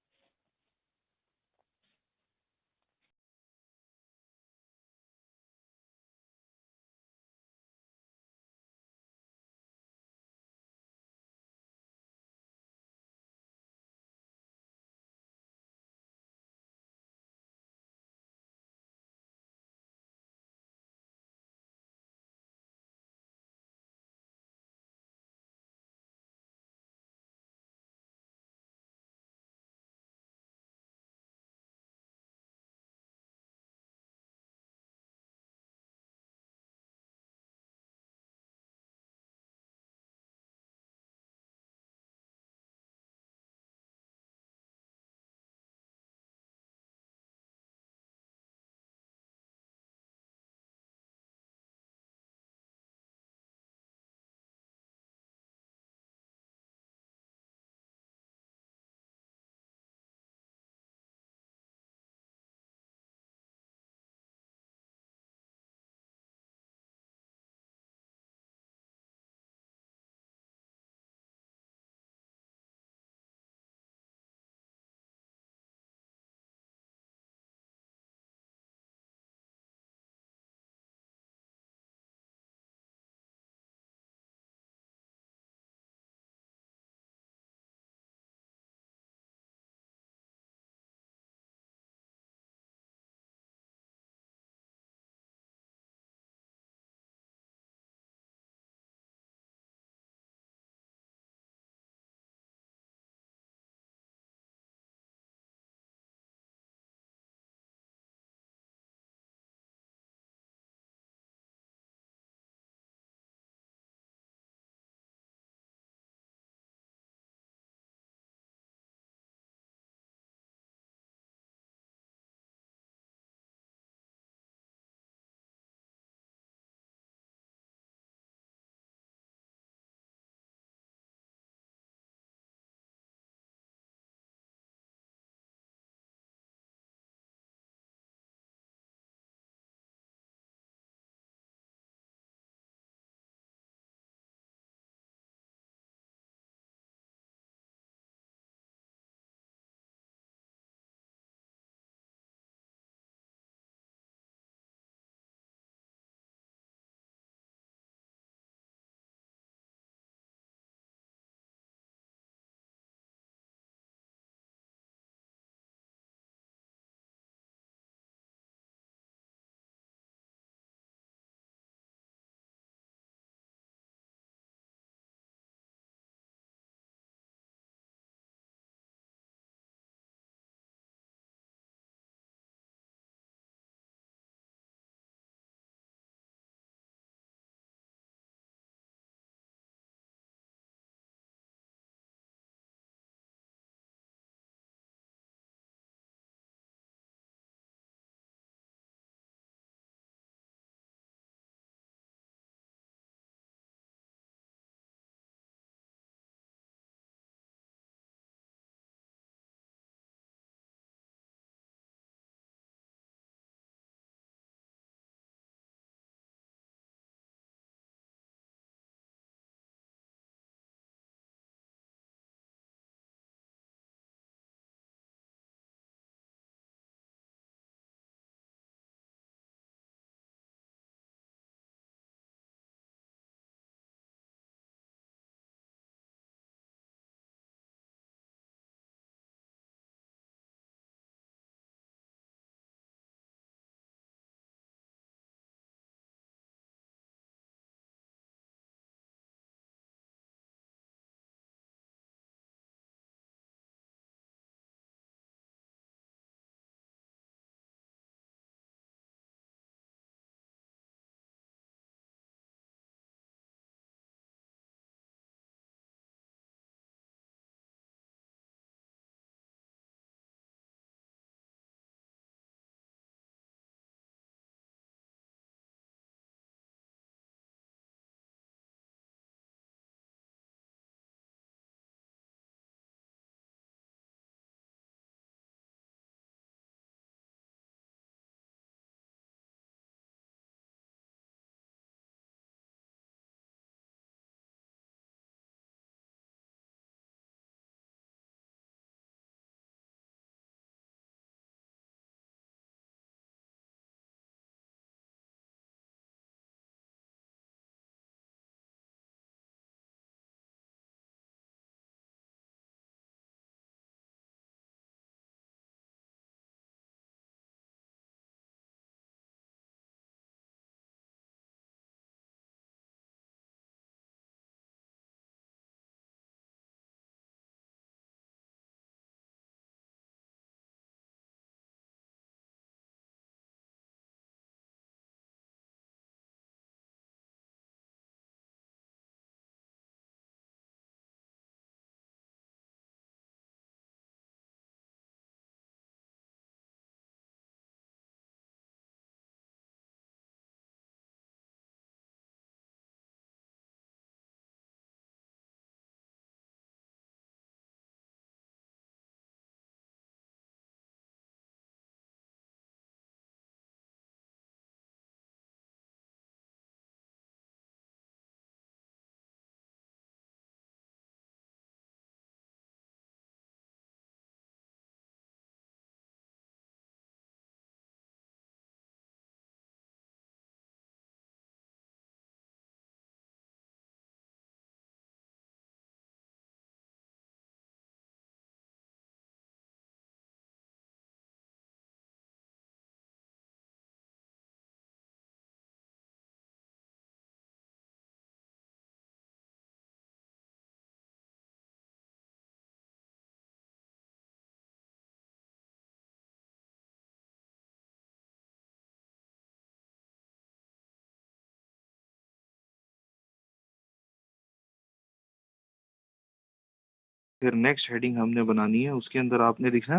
پھر نیکسٹ ہیڈنگ ہم نے بنانی ہے، اس کے اندر آپ نے لکھنا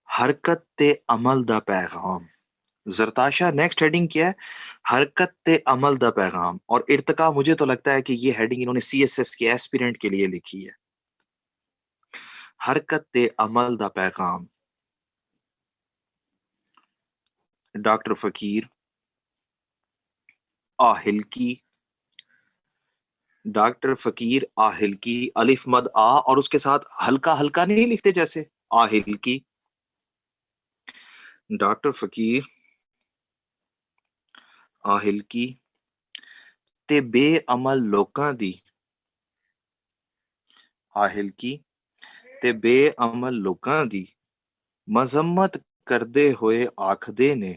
حرکت تے عمل دا پیغام. زرتاشا نیکسٹ ہیڈنگ کیا ہے؟ حرکت تے عمل دا پیغام. اور ارتقا مجھے تو لگتا ہے کہ یہ ہیڈنگ انہوں نے سی ایس ایس کے ایسپیرنٹ کے لیے لکھی ہے. حرکت تے عمل دا پیغام. ڈاکٹر فقیر آہل کی، ڈاکٹر فقیر آہل کی، الف مد آ اور اس کے ساتھ ہلکا ہلکا نہیں لکھتے جیسے آہل کی. ڈاکٹر فقیر آہل کی تے بے عمل لوکاں دی، آہل کی تے بے عمل لوکاں دی مذمت کردے ہوئے آکھدے نے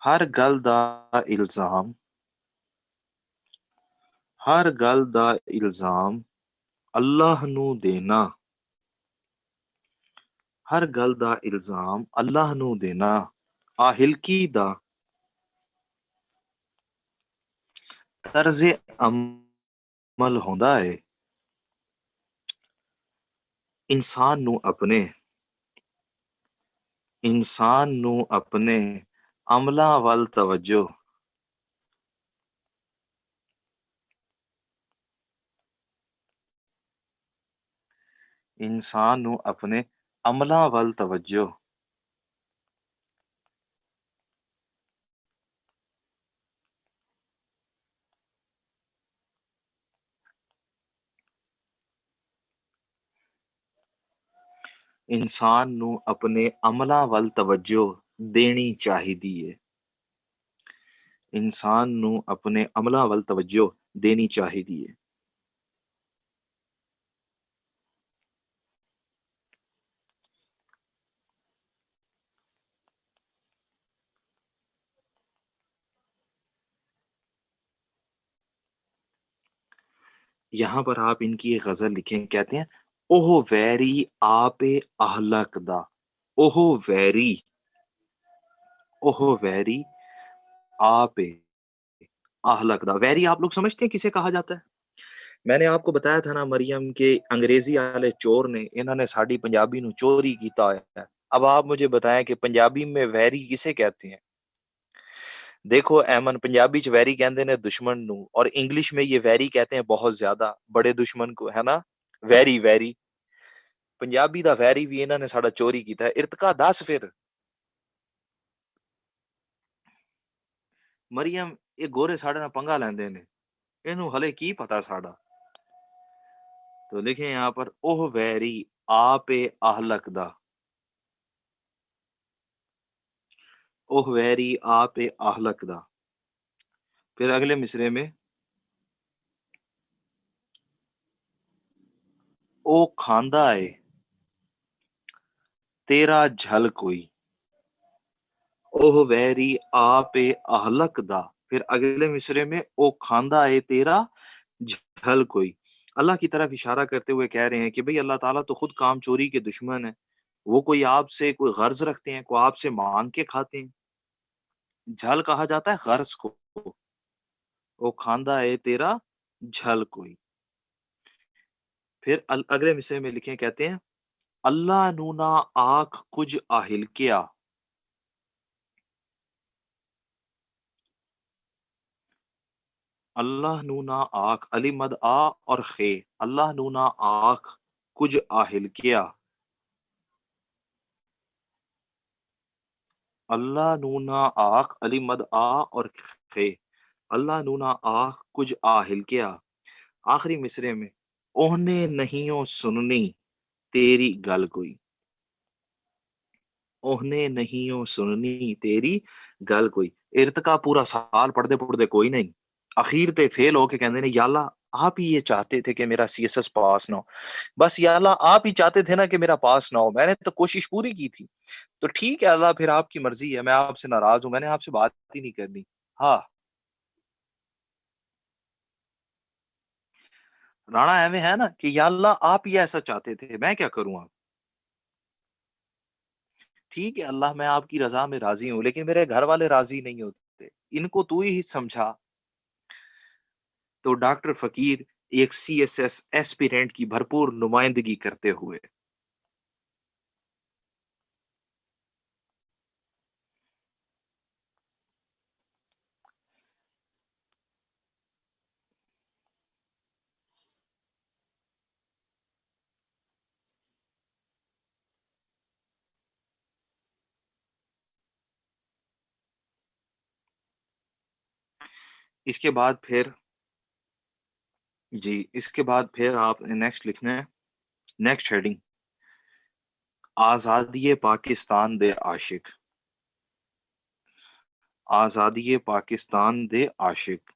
ہر گل دا الزام، ہر گل دا الزام اللہ نو دینا، ہر گل دا الزام اللہ نو دینا. آہلکی دا طرز عمل ہوندا ہے انسان نو اپنے عملاں ول توجہ، انسان نو اپنے عملاں ول توجہ. انسان نو اپنے عملاں ول توجہ دینی چاہیدی ہے. انسان نو اپنے عملاں ول توجہ دینی چاہیدی ہے. یہاں پر آپ ان کی ایک غزل لکھیں، کہتے ہیں اوہ ویری آپ اہلک دا. اوہ ویری، اوہ ویری آپ اہلک دا. ویری آپ لوگ سمجھتے ہیں کسے کہا جاتا ہے؟ میں نے آپ کو بتایا تھا نا مریم کے انگریزی والے چور نے انہوں نے ساڑی پنجابی نو چوری کیتا ہے. اب آپ مجھے بتائیں کہ پنجابی میں ویری کسے کہتے ہیں؟ دیکھو ایمن، پنجابی چ ویری کہندے نے دشمن نو، اور انگلش میں یہ ویری کہتے ہیں بہت زیادہ بڑے دشمن کو، ہے نا؟ Very very. Punjabi the very بھی انہوں نے ساڑا چوری کیتا ہے. ارتقا دس پھر مریم یہ گورے ساڑے نہ پنگا لیندے نے، اینو ہلے کی پتا ساڑا. تو لکھیں یہاں پر اوہ ویری آپ اہلک دا. اوہ ویری آپ اہلک دا. پھر اگلے مصرے میں او کھاندا ہے تیرا جھل کوئی. اوہ ویری آپ اہلک دا. پھر اگلے مصرے میں او کھاندا ہے تیرا جھل کوئی. اللہ کی طرف اشارہ کرتے ہوئے کہہ رہے ہیں کہ بھئی اللہ تعالیٰ تو خود کام چوری کے دشمن ہے. وہ کوئی آپ سے کوئی غرض رکھتے ہیں، کوئی آپ سے مانگ کے کھاتے ہیں. جھل کہا جاتا ہے غرض کو. او کھاندا ہے تیرا جھل کوئی. پھر اگلے مصرے میں لکھیں، کہتے ہیں اللہ نونا آکھ کچھ آہل کیا. اللہ نونا آکھ، علی مد آ اور خے. اللہ نونا آکھ کچھ آہل کیا. اللہ نونا آکھ، علی مد آ اور خے. اللہ نونا آکھ کچھ آہل کیا. آخری مصرے میں اوہنے نہیںوں سننی تیری گل کوئی. اوہنے نہیںوں سننی تیری گل کوئی. ارتقا پورا سال پڑھتے پڑھتے کوئی نہیں، اخیر تے فیل ہو کے کہندے نے یا اللہ آپ ہی یہ چاہتے تھے کہ میرا سی ایس ایس پاس نہ ہو. بس یا اللہ آپ ہی چاہتے تھے نا کہ میرا پاس نہ ہو، میں نے تو کوشش پوری کی تھی. تو ٹھیک ہے اللہ، پھر آپ کی مرضی ہے، میں آپ سے ناراض ہوں، میں نے آپ سے بات ہی نہیں کرنی. ہاں رانا ایویں ہے نا کہ یا اللہ آپ ہی ایسا چاہتے تھے، میں کیا کروں. آپ ٹھیک ہے اللہ، میں آپ کی رضا میں راضی ہوں، لیکن میرے گھر والے راضی نہیں ہوتے. ان کو تو ہی سمجھا. تو ڈاکٹر فقیر ایک سی ایس ایس ایسپیرنٹ کی بھرپور نمائندگی کرتے ہوئے اس کے بعد پھر جی اس کے بعد پھر آپ نے نیکسٹ لکھنا ہے، نیکسٹ ہیڈنگ، آزادی پاکستان دے عاشق، آزادی پاکستان دے عاشق۔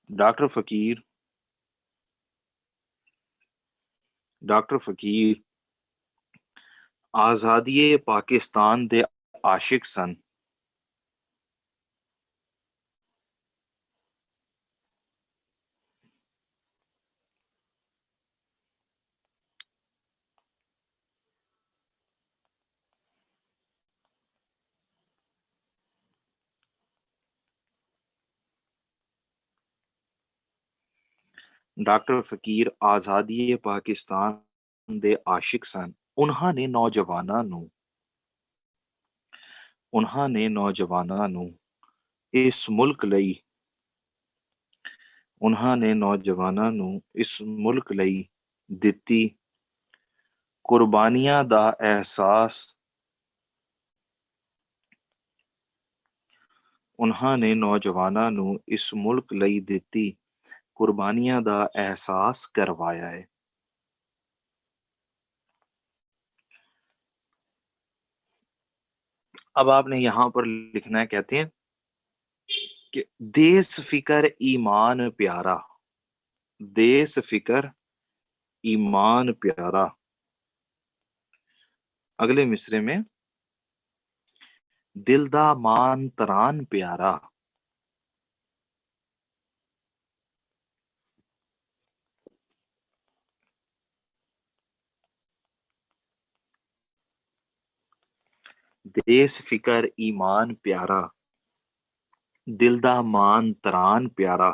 ڈاکٹر فقیر، ڈاکٹر فقیر آزادی پاکستان دے عاشق سن۔ ڈاکٹر فقیر آزادی پاکستان دے عاشق سن۔ انہاں نے نوجواناں نوں اس ملک لئی اس ملک لئی دتی قربانیاں دا احساس انہاں نے نوجواناں نوں اس ملک لئی دتی قربانیاں دا احساس کروایا ہے۔ اب آپ نے یہاں پر لکھنا ہے، کہتے ہیں کہ دیس فکر ایمان پیارا، دیس فکر ایمان پیارا۔ اگلے مصرے میں دل دا مان تران پیارا، دیس فکر ایمان پیارا، دل دا مان تران پیارا۔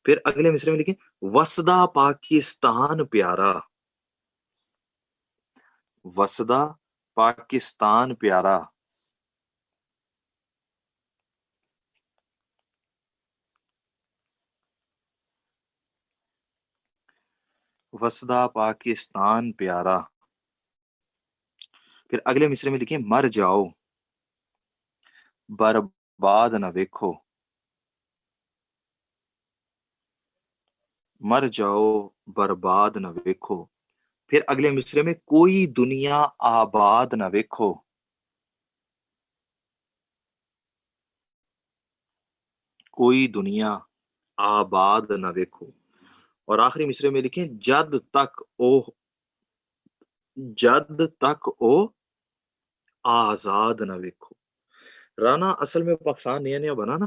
پھر اگلے مصرے میں لکھیں وسدا پاکستان پیارا، وسدا پاکستان پیارا۔ وسدا پاکستان پیارا۔ پھر اگلے مصرے میں لکھیں مر جاؤ برباد نہ ویکھو، مر جاؤ برباد نہ ویکھو۔ پھر اگلے مصرے میں کوئی دنیا آباد نہ ویکھو، کوئی دنیا آباد نہ ویکھو۔ اور آخری مصرے میں لکھیں جد تک او آزاد نہ ویکھو۔ رانا اصل میں پاکستان نیا نیا بنا نا،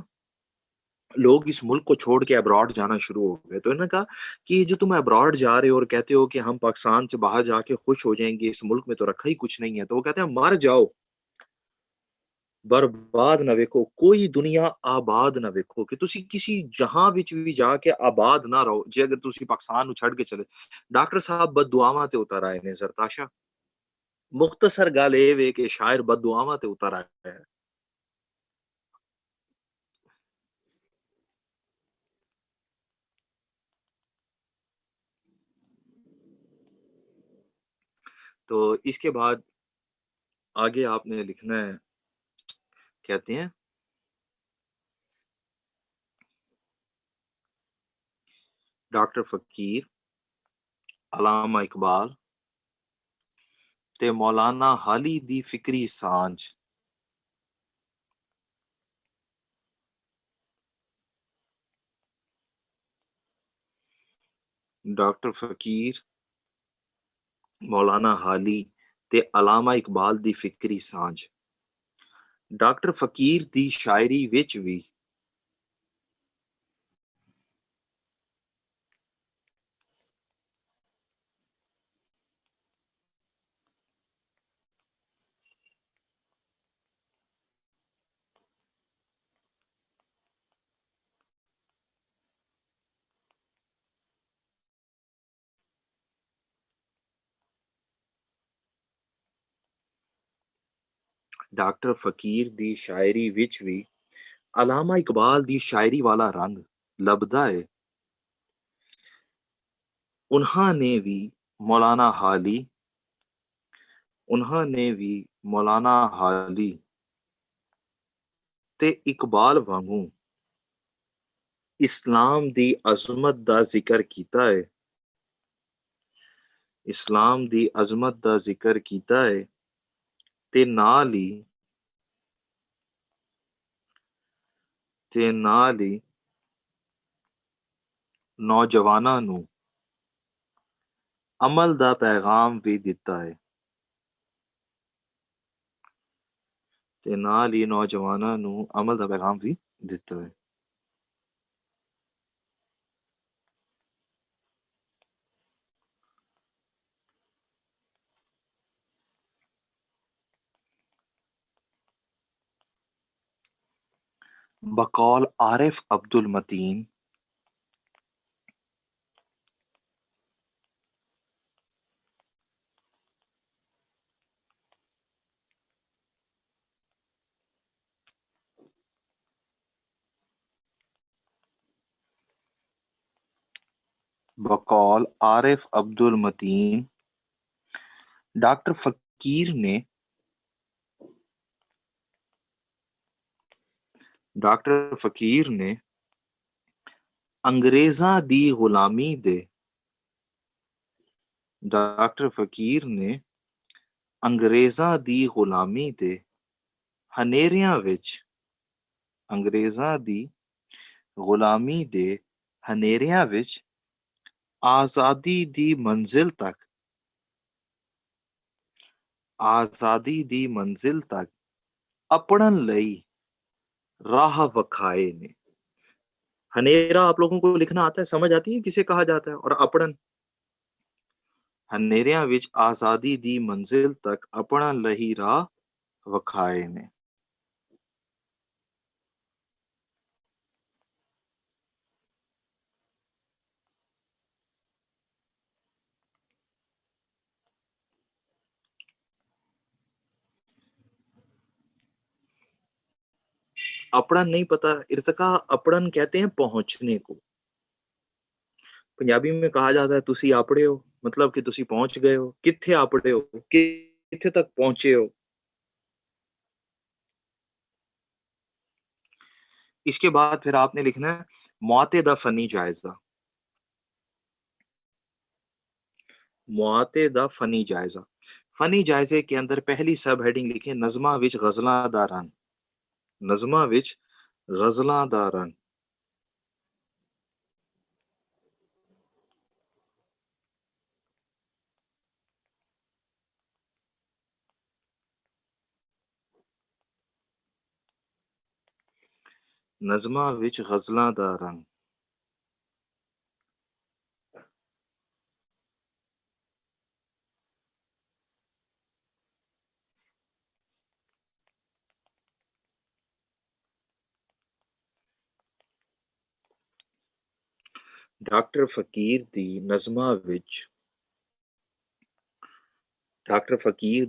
لوگ اس ملک کو چھوڑ کے ابراڈ جانا شروع ہو گئے، تو انہوں نے کہا کہ جو تم ابراڈ جا رہے ہو اور کہتے ہو کہ ہم پاکستان سے باہر جا کے خوش ہو جائیں گے، اس ملک میں تو رکھا ہی کچھ نہیں ہے، تو وہ کہتے ہیں مر جاؤ برباد نہ ویکھو، کوئی دنیا آباد نہ ویکھو، کہ تسی کسی جہاں وچ بھی جا کے آباد نہ رہو جے اگر تسی پاکستان نو چھڑ کے چلے۔ ڈاکٹر صاحب بد دعاواں تے اتر آئے نے زرتاشا، مختصر گل اے وے کہ شاعر بد دعاواں تے اتر آیا ہے۔ تو اس کے بعد آگے آپ نے لکھنا ہے، کہتے ہیں ڈاکٹر فقیر، علامہ اقبال تے مولانا حالی دی فکری سانجھ۔ ڈاکٹر فقیر، مولانا حالی تے علامہ اقبال دی فکری سانجھ۔ ڈاکٹر فقیر دی شاعری وچ بھی ਡਾਕਟਰ ਫਕੀਰ ਦੀ ਸ਼ਾਇਰੀ ਵਿੱਚ ਵੀ ਅਲਾਮਾ ਇਕਬਾਲ ਦੀ ਸ਼ਾਇਰੀ ਵਾਲਾ ਰੰਗ ਲੱਭਦਾ ਏ। ਉਨ੍ਹਾਂ ਨੇ ਵੀ ਮੌਲਾਨਾ ਹਾਲੀ ਉਨ੍ਹਾਂ ਨੇ ਵੀ ਮੌਲਾਨਾ ਹਾਲੀ ਤੇ ਇਕਬਾਲ ਵਾਂਗੂ ਇਸਲਾਮ ਦੀ ਅਜ਼ਮਤ ਦਾ ਜ਼ਿਕਰ ਕੀਤਾ ਏ। ਇਸਲਾਮ ਦੀ ਅਜ਼ਮਤ ਦਾ ਜ਼ਿਕਰ ਕੀਤਾ ਏ ਤੇ ਨਾਲ ਹੀ ਨੌਜਵਾਨਾਂ ਨੂੰ ਅਮਲ ਦਾ ਪੈਗਾਮ ਵੀ ਦਿੱਤਾ ਏ। ਤੇ ਨਾਲ ਹੀ ਨੌਜਵਾਨਾਂ ਨੂੰ ਅਮਲ ਦਾ ਪੈਗਾਮ ਵੀ ਦਿੱਤਾ ਹੈ। بقول عارف عبد المتین بقول عارف عبد المتین ڈاکٹر فقیر نے انگریزاں دی غلامی دے ڈاکٹر فقیر نے انگریزاں دی غلامی دے ہنیریاں وچ انگریزاں دی غلامی دے ہنیریاں وچ آزادی دی منزل تک اپڑن لئی راہ وکھائے نے۔ ہنیرا آپ لوگوں کو لکھنا آتا ہے، سمجھ آتی ہے کسے کہا جاتا ہے؟ اور اپڑن ہنیریاں وچ آزادی دی منزل تک اپنا لئی راہ وکھائے نے۔ اپڑن نہیں پتا، ارتقا اپڑن کہتے ہیں پہنچنے کو۔ پنجابی میں کہا جاتا ہے تسی آپڑے ہو، مطلب کہ تسی پہنچ گئے ہو۔ کتھے آپڑے ہو؟ کتھے تک پہنچے ہو؟ اس کے بعد پھر آپ نے لکھنا ہے معتدہ فنی جائزہ۔ معتدہ فنی جائزہ، فنی جائزے کے اندر پہلی سب ہیڈنگ لکھیں نظمہ وچ غزلاں دا رنگ۔ نظمہ وچ غزلاں دا رنگ۔ نظمہ وچ غزلاں دا رنگ۔ ڈاکٹر فقیر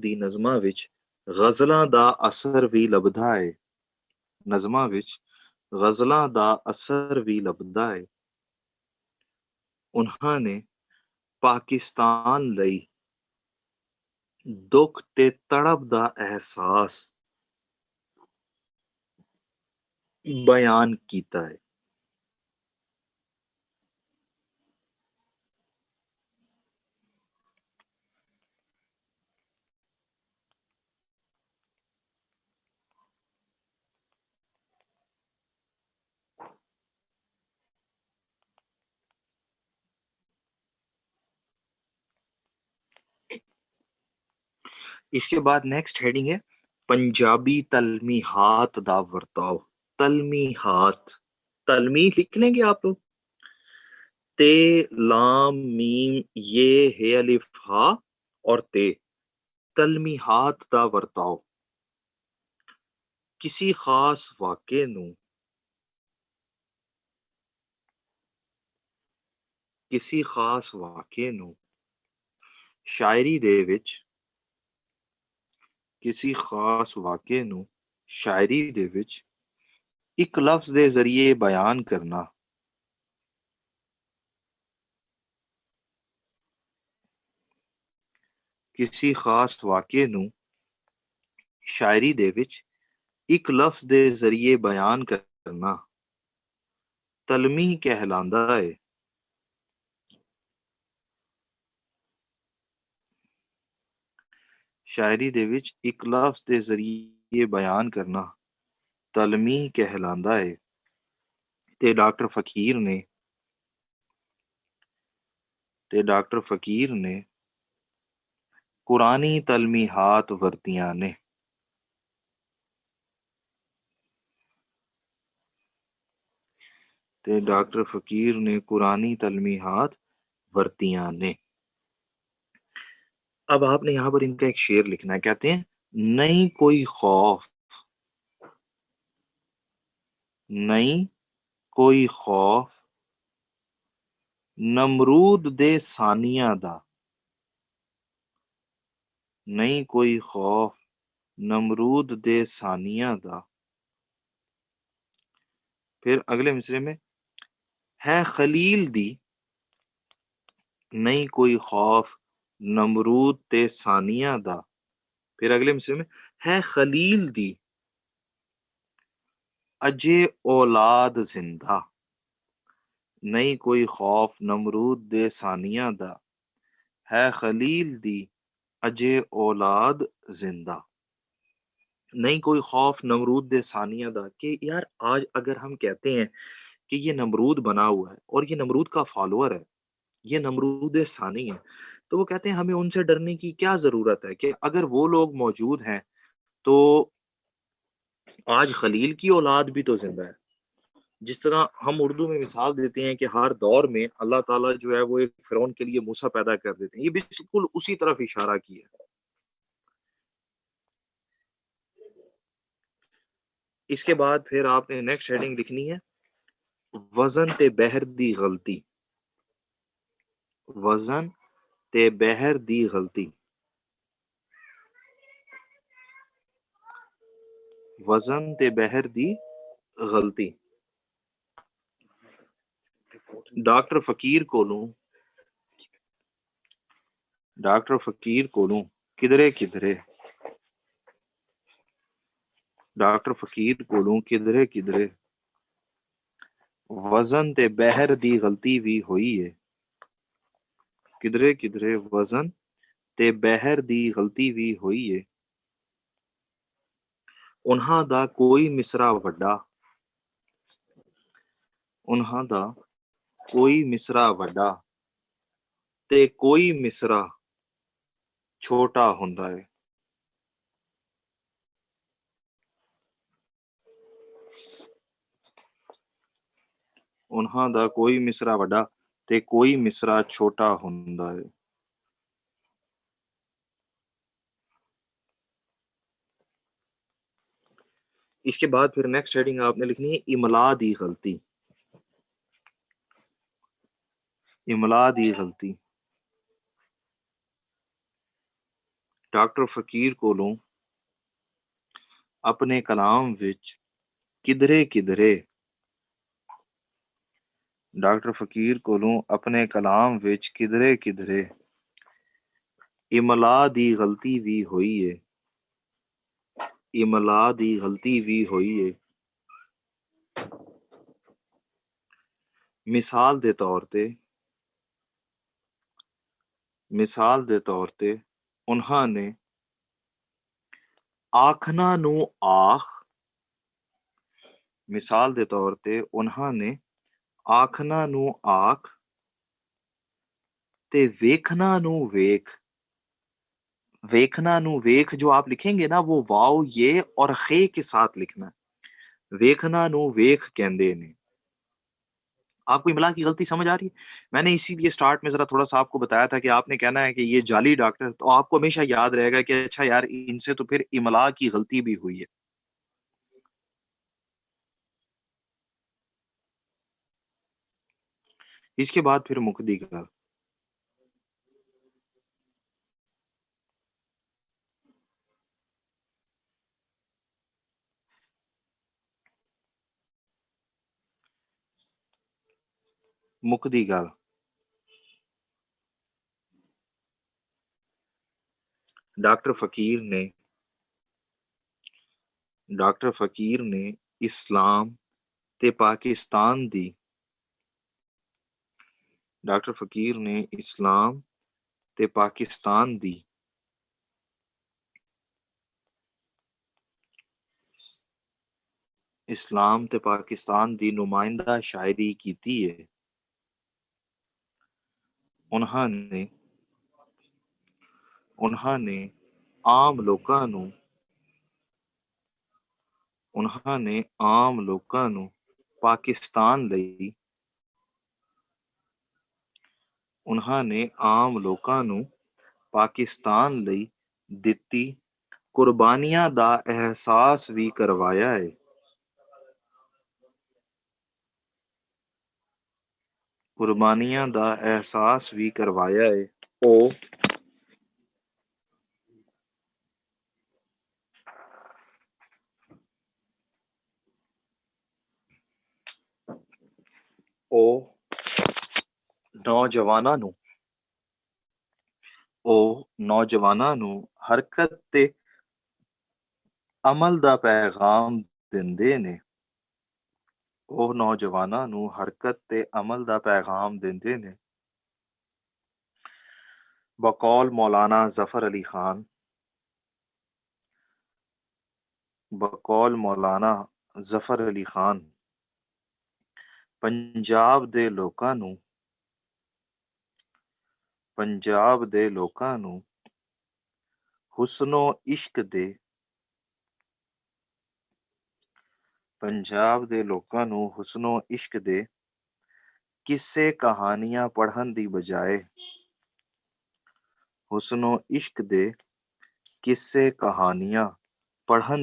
دی نظماں وچ غزلاں دا اثر وی لبدا ہے۔ نظماں وچ غزلاں دا اثر وی لبدا ہے۔ انہاں نے پاکستان لئی دکھ تے تڑپ دا احساس بیان کیتا ہے۔ اس کے بعد نیکسٹ ہیڈنگ ہے پنجابی تلمیحات دا ورتاؤ۔ تلمیحات، تلمیح لکھ لیں گے آپ لوگ، تے لام میم یہ ہے الف ہا اور تے۔ تلمیحات دا ورتاؤ کسی خاص واقعے نو شاعری دے وچ ਕਿਸੇ ਖਾਸ ਵਾਕਿਏ ਨੂੰ ਸ਼ਾਇਰੀ ਦੇ ਵਿੱਚ ਇੱਕ ਲਫ਼ਜ਼ ਦੇ ਜ਼ਰੀਏ ਬਿਆਨ ਕਰਨਾ। ਕਿਸੇ ਖਾਸ ਵਾਕਿਏ ਨੂੰ ਸ਼ਾਇਰੀ ਦੇ ਵਿੱਚ ਇੱਕ ਲਫ਼ਜ਼ ਦੇ ਜ਼ਰੀਏ ਬਿਆਨ ਕਰਨਾ ਤਲਮੀ ਕਹਿਲਾਂਦਾ ਹੈ। ਸ਼ਾਇਰੀ ਦੇ ਵਿੱਚ ਇੱਕ ਲਫ਼ਜ਼ ਦੇ ਜ਼ਰੀਏ ਬਿਆਨ ਕਰਨਾ ਤਲਮੀ ਕਹਿਲਾਂਦਾ ਹੈ। ਤੇ ਡਾਕਟਰ ਫਕੀਰ ਨੇ ਕੁਰਾਨੀ ਤਲਮੀਹਾਤ ਵਰਤੀਆਂ ਨੇ। ਤੇ ਡਾکٹر فقیر نے قرآنی تلمیحات ورتیاں نے۔ اب آپ نے یہاں پر ان کا ایک شعر لکھنا ہے، کہتے ہیں نہیں کوئی خوف، نہیں کوئی خوف نمرود دے ثانیہ دا، نہیں کوئی خوف نمرود دے ثانیہ دا۔ پھر اگلے مصرے میں ہے خلیل دی، نہیں کوئی خوف نمرود تے ثانیہ دا۔ پھر اگلے مصرے میں ہے خلیل دی اجے اولاد زندہ، نہیں کوئی خوف نمرود دے ثانیہ دا، ہے خلیل دی اجے اولاد زندہ۔ نہیں کوئی خوف نمرود دے ثانیہ دا، کہ یار آج اگر ہم کہتے ہیں کہ یہ نمرود بنا ہوا ہے اور یہ نمرود کا فالوور ہے، یہ نمرود ثانی ہے، تو وہ کہتے ہیں ہمیں ان سے ڈرنے کی کیا ضرورت ہے، کہ اگر وہ لوگ موجود ہیں تو آج خلیل کی اولاد بھی تو زندہ ہے۔ جس طرح ہم اردو میں مثال دیتے ہیں کہ ہر دور میں اللہ تعالیٰ جو ہے وہ ایک فرعون کے لیے موسیٰ پیدا کر دیتے ہیں، یہ بالکل اسی طرف اشارہ کیا ہے۔ اس کے بعد پھر آپ نے نیکسٹ ہیڈنگ لکھنی ہے وزن تے بحر دی غلطی، وزن تے بحر دی غلطی، وزن تے بحر دی غلطی۔ ڈاکٹر فقیر کولوں کدرے کدرے، ڈاکٹر فقیر کولوں کدرے کدرے وزن تے بحر دی غلطی بھی ہوئی ہے، کدرے کدرے وزن تے بحر دی غلطی بھی ہوئی ہے۔ انہاں دا کوئی مصرع وڈا، انہاں دا کوئی مصرع وڈا تے کوئی مصرع چھوٹا ہوندا ہے۔ انہاں دا کوئی مصرع وڈا تے کوئی مصرع چھوٹا ہوندا ہے۔ اس کے بعد پھر نیکسٹ ہیڈنگ آپ نے لکھنی ہے املا دی غلطی، املا دی غلطی۔ ڈاکٹر فقیر کولوں اپنے کلام وچ کدرے کدرے، ڈاکٹر فقیر کولوں اپنے کلام وچ کدرے کدرے املا دی غلطی بھی ہوئی ہے، املا دی غلطی بھی ہوئی ہے۔ مثال دے طور تے انہاں نے آکھنا نو آخ، مثال دے طور تے انہاں نے آکھنا نو آکھ تے ویکھنا نو ویکھ، ویکھنا نو ویکھ جو آپ لکھیں گے نا وہ واو یہ اور خے کے ساتھ لکھنا ہے، ویکھنا نو ویکھ کہندے نے۔ آپ کو املا کی غلطی سمجھ آ رہی ہے؟ میں نے اسی لیے سٹارٹ میں ذرا تھوڑا سا آپ کو بتایا تھا کہ آپ نے کہنا ہے کہ یہ جعلی ڈاکٹر، تو آپ کو ہمیشہ یاد رہے گا کہ اچھا یار ان سے تو پھر املا کی غلطی بھی ہوئی ہے۔ اس کے بعد پھر مقدی کر، ਮੁੱਕਦੀ ਗੱਲ। ਡਾਕਟਰ ਫਕੀਰ ਨੇ ਇਸਲਾਮ ਤੇ ਪਾਕਿਸਤਾਨ ਦੀ ਡਾਕਟਰ ਫਕੀਰ ਨੇ ਇਸਲਾਮ ਤੇ ਪਾਕਿਸਤਾਨ ਦੀ ਨੁਮਾਇੰਦਾ ਸ਼ਾਇਰੀ ਕੀਤੀ ਹੈ। ਉਹਨਾਂ ਨੇ ਆਮ ਲੋਕਾਂ ਨੂੰ ਪਾਕਿਸਤਾਨ ਲਈ ਦਿੱਤੀ ਕੁਰਬਾਨੀਆਂ ਦਾ ਅਹਿਸਾਸ ਵੀ ਕਰਵਾਇਆ ਹੈ। ਉਹ ਨੌਜਵਾਨਾਂ ਨੂੰ ਹਰਕਤ ਤੇ ਅਮਲ ਦਾ ਪੈਗਾਮ ਦਿੰਦੇ ਨੇ। ਬਕੌਲ ਮੌਲਾਨਾ ਜ਼ਫਰ ਅਲੀ ਖਾਨ ਪੰਜਾਬ ਦੇ ਲੋਕਾਂ ਨੂੰ ਹੁਸਨੋ ਇਸ਼ਕ ਦੇ ਕਿੱਸੇ ਕਹਾਣੀਆਂ ਪੜ੍ਹਨ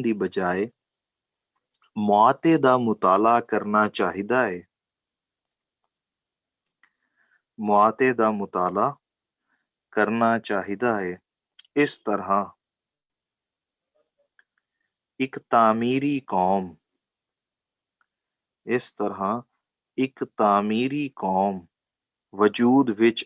ਦੀ ਬਜਾਏ ਮੁਆਤੇ ਦਾ ਮੁਤਾਲਾ ਕਰਨਾ ਚਾਹੀਦਾ ਹੈ। ਇਸ ਤਰ੍ਹਾਂ ਇੱਕ ਤਾਮੀਰੀ ਕੌਮ ਵਜੂਦ ਵਿੱਚ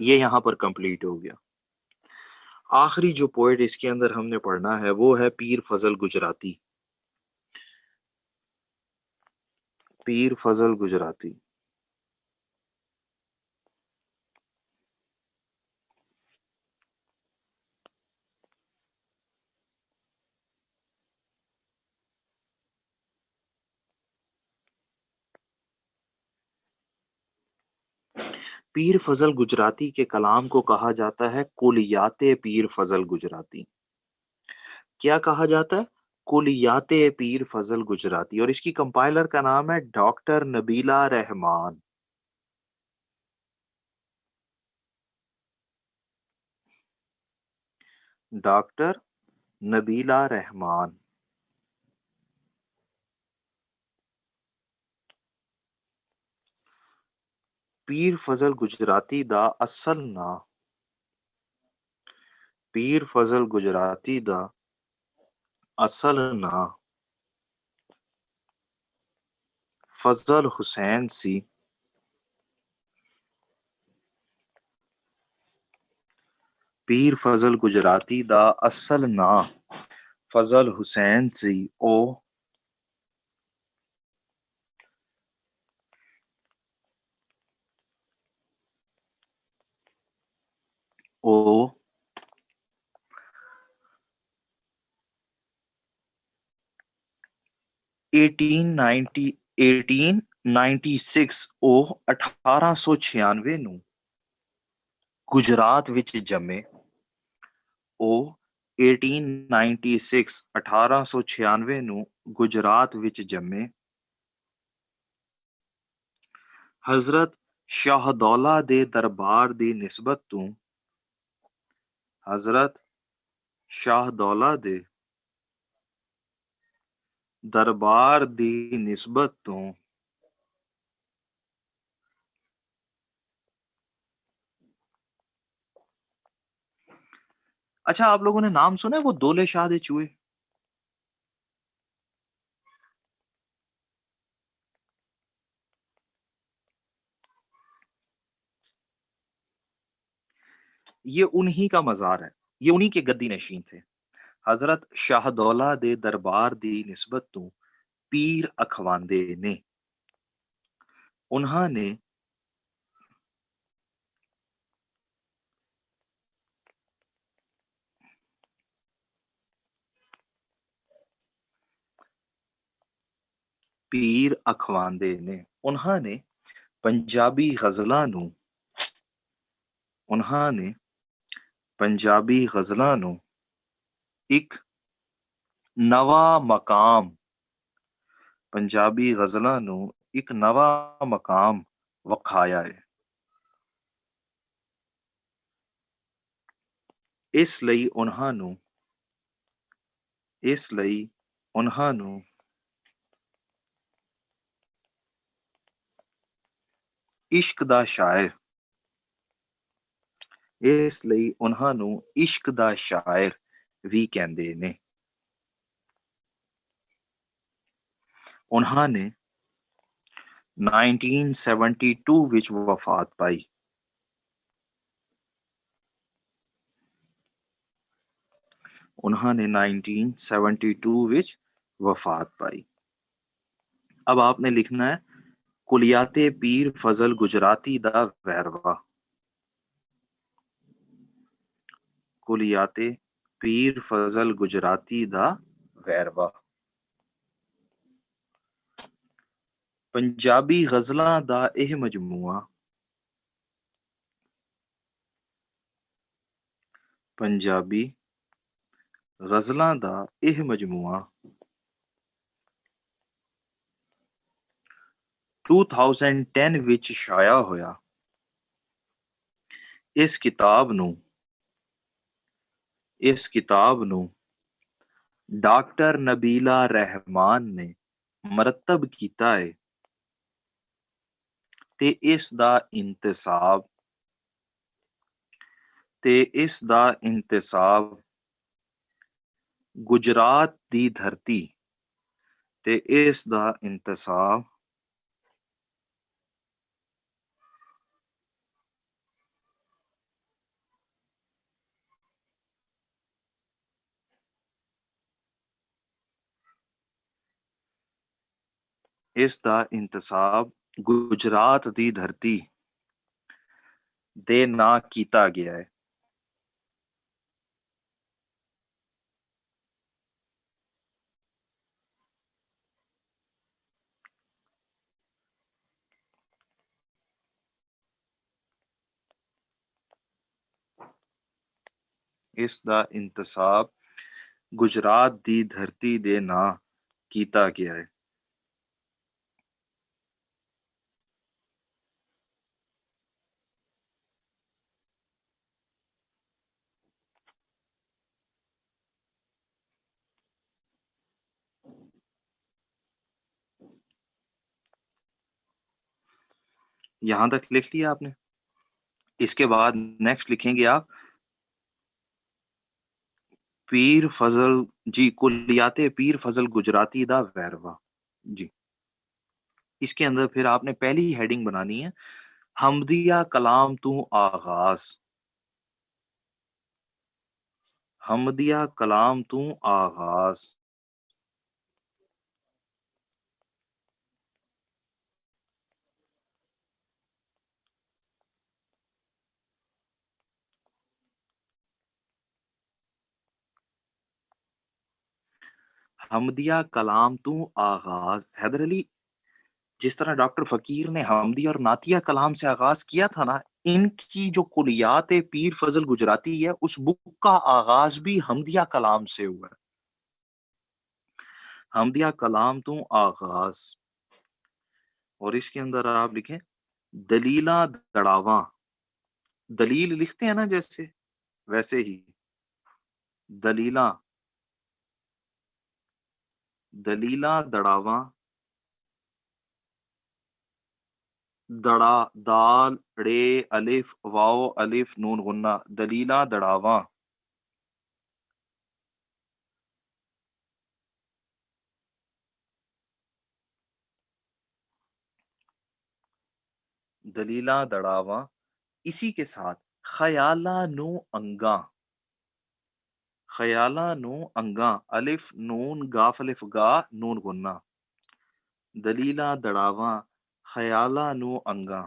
یہ یہاں پر کمپلیٹ ہو گیا۔ آخری جو پوئٹ اس کے اندر ہم نے پڑھنا ہے وہ ہے پیر فضل گجراتی۔ پیر فضل گجراتی کے کلام کو کہا جاتا ہے کلیات پیر فضل گجراتی۔ کیا کہا جاتا ہے؟ کلیات پیر فضل گجراتی، اور اس کی کمپائلر کا نام ہے ڈاکٹر نبیلہ رحمان۔ پیر فضل گجراتی دا اصل نا فضل حسین سی۔ پیر فضل گجراتی دا اصل نا فضل حسین سی۔ او 1896 ਨੂੰ ਗੁਜਰਾਤ ਵਿੱਚ ਜੰਮੇ। ਉਹ 1896 ਨੂੰ ਗੁਜਰਾਤ ਵਿੱਚ ਜੰਮੇ। ਹਜ਼ਰਤ ਸ਼ਾਹਦੌਲਾ ਦੇ ਦਰਬਾਰ ਦੀ ਨਿਸਬਤ ਤੋਂ اچھا، آپ لوگوں نے نام سنا ہے وہ دولے شاہ دے چوہے؟ یہ انہی کا مزار ہے، یہ انہی کے گدی نشین تھے۔ حضرت شاہ دولہ دے دربار دی نسبت تو پیر اخواندے نے، انہاں نے پیر اخواندے نے، انہاں نے پنجابی غزلاں نو، انہاں نے پنجابی غزلاں نو ایک نواں مقام، پنجابی غزلاں نو ایک نواں مقام وکھایا ہے۔ اس لئی انہاں نو، اس لئی انہاں نو عشق دا شاعر، اس لئی انہاں نو عشق دا شاعر بھی کہندے نے۔ انہاں نے 1972 وچ وفات پائی۔ انہاں نے 1972 وچ وفات پائی۔ اب آپ نے لکھنا ہے کلیات پیر فضل گجراتی دا ویروا، کلیات پیر فضل گجراتی دا ویروا۔ پنجابی غزلاں دا اہ مجموعہ، پنجابی غزلاں دا اہ مجموعہ 2010 وچ شائع ہویا۔ اس کتاب نو ڈاکٹر نبیلہ رحمان نے مرتب کیتا ہے تے اس دا انتصاب گجرات دی دھرتی، تے اس دا انتصاب گجرات دی دھرتی دے نا کیتا گیا ہے۔ اس دا انتصاب گجرات دی دھرتی دے نا کیتا گیا ہے۔ یہاں تک لکھ لیا آپ نے؟ اس کے بعد نیکسٹ لکھیں گے آپ پیر فضل، جی کلیات پیر فضل گجراتی دا ویروا، جی اس کے اندر پھر آپ نے پہلی ہیڈنگ بنانی ہے حمدیہ کلام تو آغاز، حمدیہ کلام تو آغاز۔ حمدیہ کلام تو آغاز، حیدر علی جس طرح ڈاکٹر فقیر نے حمدیہ اور نعتیہ کلام سے آغاز کیا تھا نا، ان کی جو کلیات پیر فضل گجراتی ہے اس بک کا آغاز بھی حمدیہ کلام سے ہوا ہے۔ حمدیہ کلام تو آغاز، اور اس کے اندر آپ لکھیں دلیلاں دڑاواں، دلیل لکھتے ہیں نا جیسے ویسے ہی دلیلاں، دلیلاں دڑاواں، دڑا دال ڑے الف واو الف نون غنہ، دلیلاں دڑاواں، دلیلاں دڑاواں، اسی کے ساتھ خیالہ نو انگاں، خیالہ نو انگاں، الف نون گاف الف گا نون غنہ، دلیلہ دڑاواں، خیالہ نو انگاں.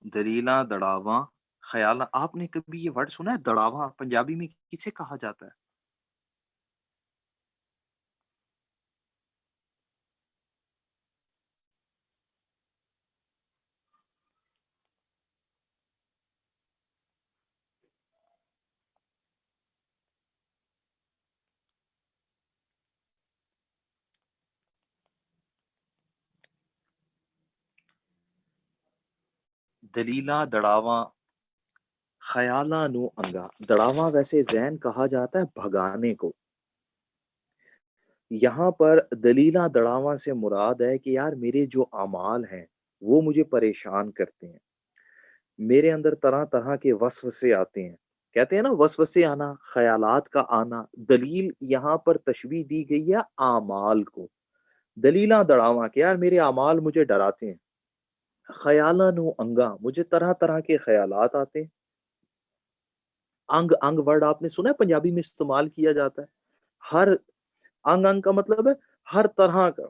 دلیلاں دڑاواں، خیال. آپ نے کبھی یہ ورڈ سنا ہے دڑاواں پنجابی میں کسے کہا جاتا ہے؟ دلیلاں دڑاواں، خیالہ نو انگا. دڑاواں ویسے ذہن کہا جاتا ہے بھگانے کو. یہاں پر دلیلاں دڑاواں سے مراد ہے کہ یار میرے جو اعمال ہیں وہ مجھے پریشان کرتے ہیں. میرے اندر طرح طرح کے وسوسے آتے ہیں. کہتے ہیں نا وسوسے آنا، خیالات کا آنا. دلیل یہاں پر تشبیہ دی گئی ہے اعمال کو. دلیلاں دڑاواں کہ یار میرے اعمال مجھے ڈراتے ہیں. خیالہ نو انگا، مجھے طرح طرح کے خیالات آتے ہیں. انگ انگ ورڈ آپ نے سنا ہے پنجابی میں استعمال کیا جاتا ہے. ہر انگ انگ کا مطلب ہے ہر طرح کا.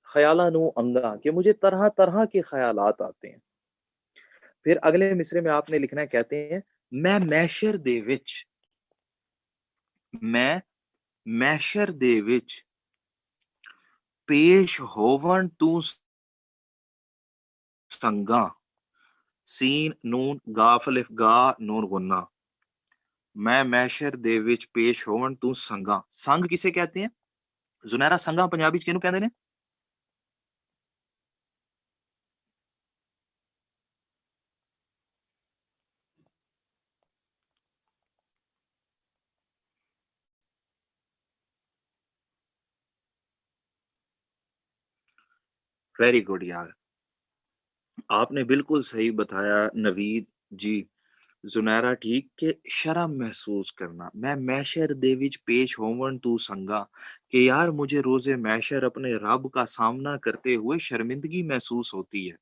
خیالہ نو انگا کہ مجھے طرح طرح کے خیالات آتے ہیں. پھر اگلے مصرے میں آپ نے لکھنا ہے، کہتے ہیں میں محشر دے وچ، میں محشر دے وچ پیش ہوون تو سنگاں، سین نون گاف الف گا نون غنہ. میں محشر دے وچ پیش ہون تو سنگاں. سنگ کسے کہتے ہیں؟ زنیرا سنگاں پنجابی چ کینوں کہندے نے؟ ویری گڈ یار، آپ نے بالکل صحیح بتایا نوید جی. زنیرا ٹھیک کہ شرم محسوس کرنا. میں محشر دے وچ پیش ہون تو سنگا کہ یار مجھے روز محشر اپنے رب کا سامنا کرتے ہوئے شرمندگی محسوس ہوتی ہے.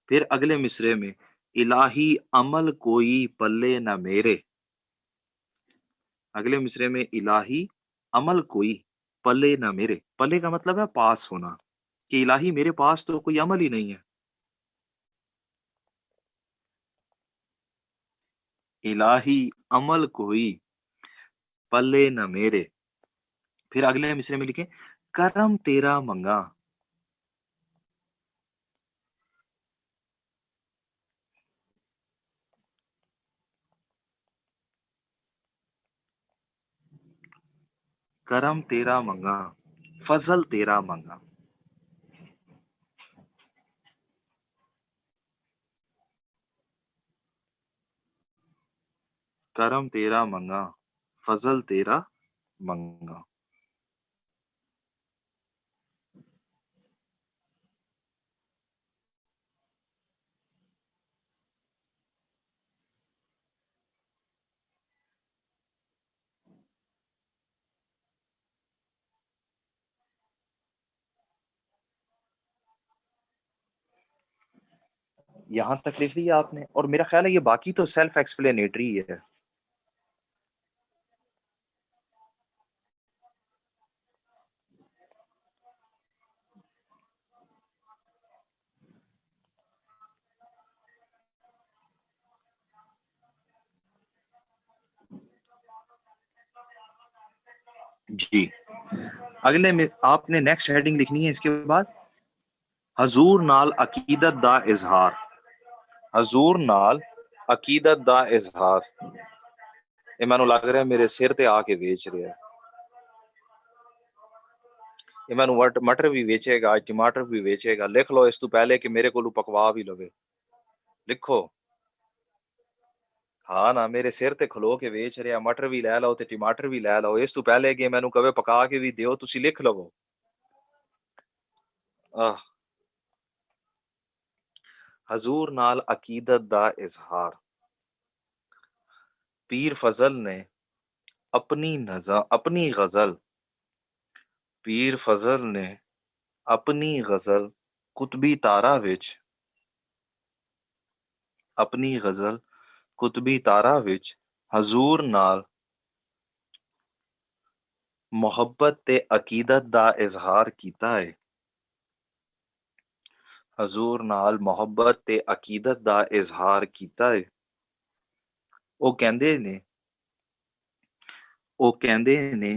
پھر اگلے مصرے میں الہی عمل کوئی پلے نہ میرے. اگلے مصرے میں الہی عمل کوئی پلے نہ میرے. پلے کا مطلب ہے پاس ہونا، کہ الہی میرے پاس تو کوئی عمل ہی نہیں ہے. الہی عمل کوئی پلے نہ میرے. پھر اگلے مصرے میں لکھیں کرم تیرا منگا. کرم تیرا منگا، فضل تیرا منگا. کرم تیرا منگا، فضل تیرا منگا. یہاں تک لکھ لیا آپ نے، اور میرا خیال ہے یہ باقی تو سیلف ایکسپلینیٹری ہے. جی اگلے میں آپ نے نیکسٹ ہیڈنگ لکھنی ہے اس کے بعد حضور نال عقیدت دا اظہار. حضور نال عقیدت دا اظہار. یہ مینوں لگ رہا ہے میرے سر تے آ کے ویچ رہا ہے. یہ مینوں مٹر بھی ویچے گا، ٹماٹر بھی ویچے گا. لکھ لو اس تو پہلے کہ میرے کو پکوا بھی لوے. لکھو. ہاں نا، میرے سر تے کھلو کے ویچ رہا. مٹر بھی لے لو تے ٹماٹر بھی لے لو. اس تو پہلے کہ مینوں کبے پکا کے بھی دیو تسی لکھ لو. حضور نال عقیدت دا اظہار. پیر فضل نے اپنی غزل پیر فضل نے اپنی غزل قطبی تارا وچ اپنی غزل قطبی تارا وچ حضور نال محبت تے عقیدت دا اظہار کیتا ہے. حضور نال محبت تے عقیدت دا اظہار کیتا ہے. او کہندے نے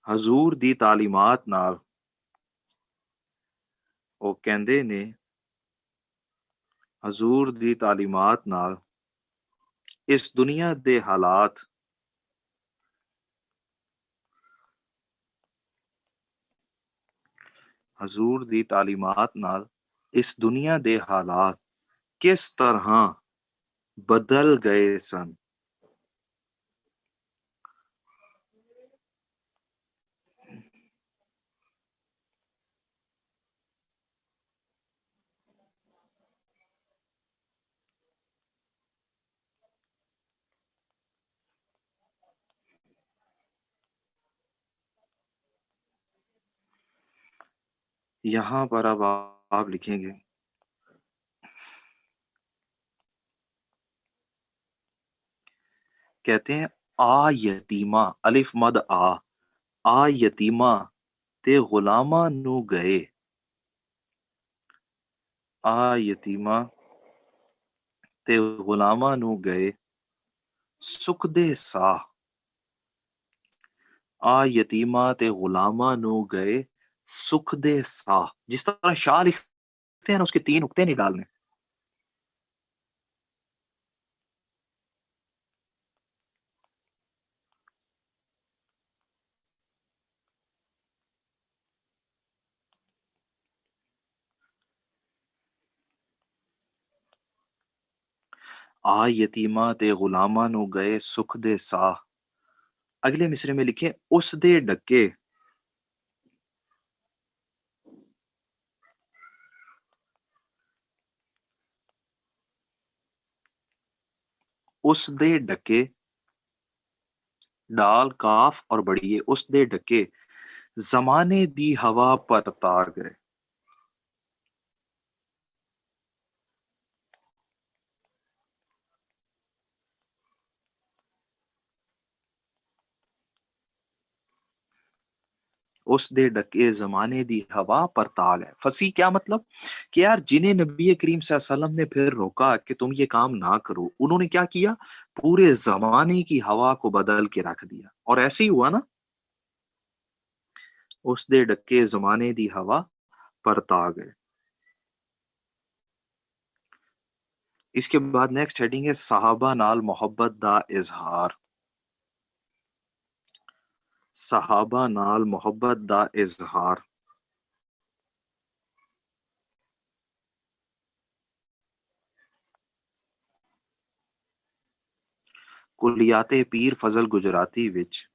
حضور دی تعلیمات نال او کہندے نے حضور دی تعلیمات نال اس دنیا دے حالات حضور دی تعلیمات نال اس دنیا دے حالات کس طرح بدل گئے سن. یہاں پر اب آپ لکھیں گے کہتے ہیں آ یتیمہ الف مد آ یتیمہ تے غلاماں نو گئے. آ یتیمہ تے غلاماں نو گئے سکھ دے ساہ. آ یتیمہ تے غلاماں نو گئے سکھ دے ساہ. جس طرح شاہ لکھتے ہیں نا اس کے 3 نقطے نہیں ڈالنے. آ یتیمہ تے غلاماں نو گئے سکھ دے ساہ. اگلے مصرے میں لکھے اس دے ڈکے اس دے ڈکے ڈال کاف اور بڑھیے اس دے ڈکے زمانے دی ہوا پر تار گئے. اس دے ڈکے زمانے دی ہوا پر تال ہے. فصیح کیا مطلب کہ یار جنہیں نبی کریم صلی اللہ علیہ وسلم نے پھر روکا کہ تم یہ کام نہ کرو انہوں نے کیا کیا پورے زمانے کی ہوا کو بدل کے رکھ دیا. اور ایسے ہی ہوا نا. اس دے ڈکے زمانے دی ہوا پر تا گئے. اس کے بعد نیکسٹ ہیڈنگ ہے صحابہ نال محبت دا اظہار. صحابہ نال محبت دا اظہار. کلیات پیر فضل گجراتی وچ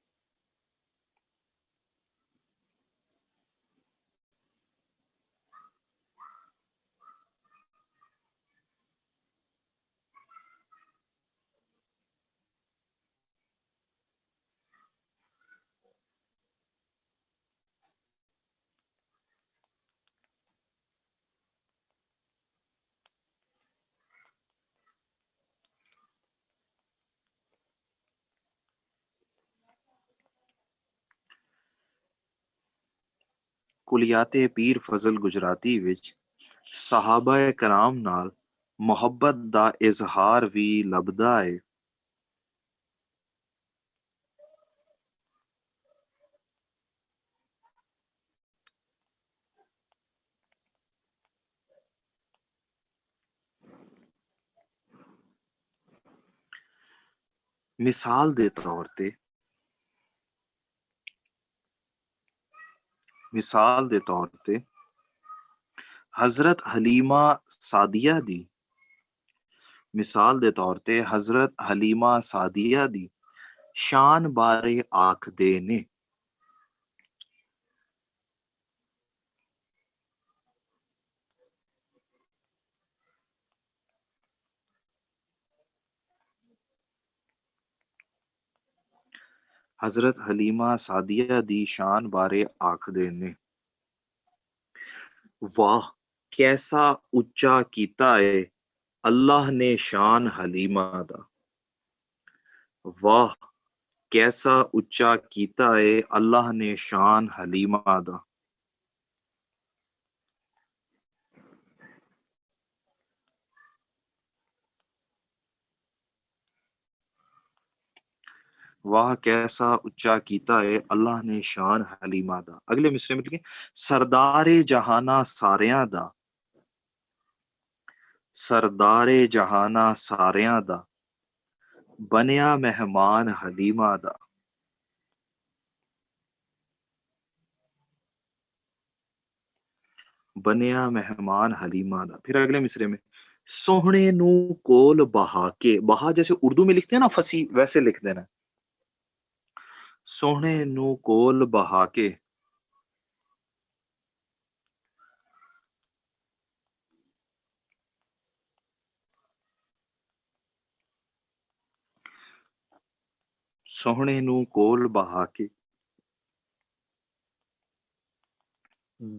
کلیات پیر فضل گجراتی وچ صحابہ کرام نال محبت دا اظہار بھی لبدا ہے. مثال دے طور تے حضرت حلیمہ سعدیہ دی مثال دے طور تے حضرت حلیمہ سعدیہ دی شان بارے آکھدے نے حضرت حلیمہ سعدیہ دی شان بارے آکھدے نے، واہ کیسا اچا کیتا ہے اللہ نے شان حلیمہ دا، واہ کیسا اچا کیتا ہے اللہ نے شان حلیمہ دا، واہ کیسا اچا کیتا ہے اللہ نے شان حلیمہ دا۔ اگلے مصرے میں لکھیں سردار جہانا ساریاں دا، سردار جہانا ساریاں دا بنیا مہمان حلیمہ دا، بنیا مہمان حلیمہ دا۔ پھر اگلے مصرے میں سوہنے نو کول بہا کے، بہا جیسے اردو میں لکھتے ہیں نا فصیح، ویسے لکھ دینا، سوہنے نو کول بہا کے، سوہنے نو کول بہا کے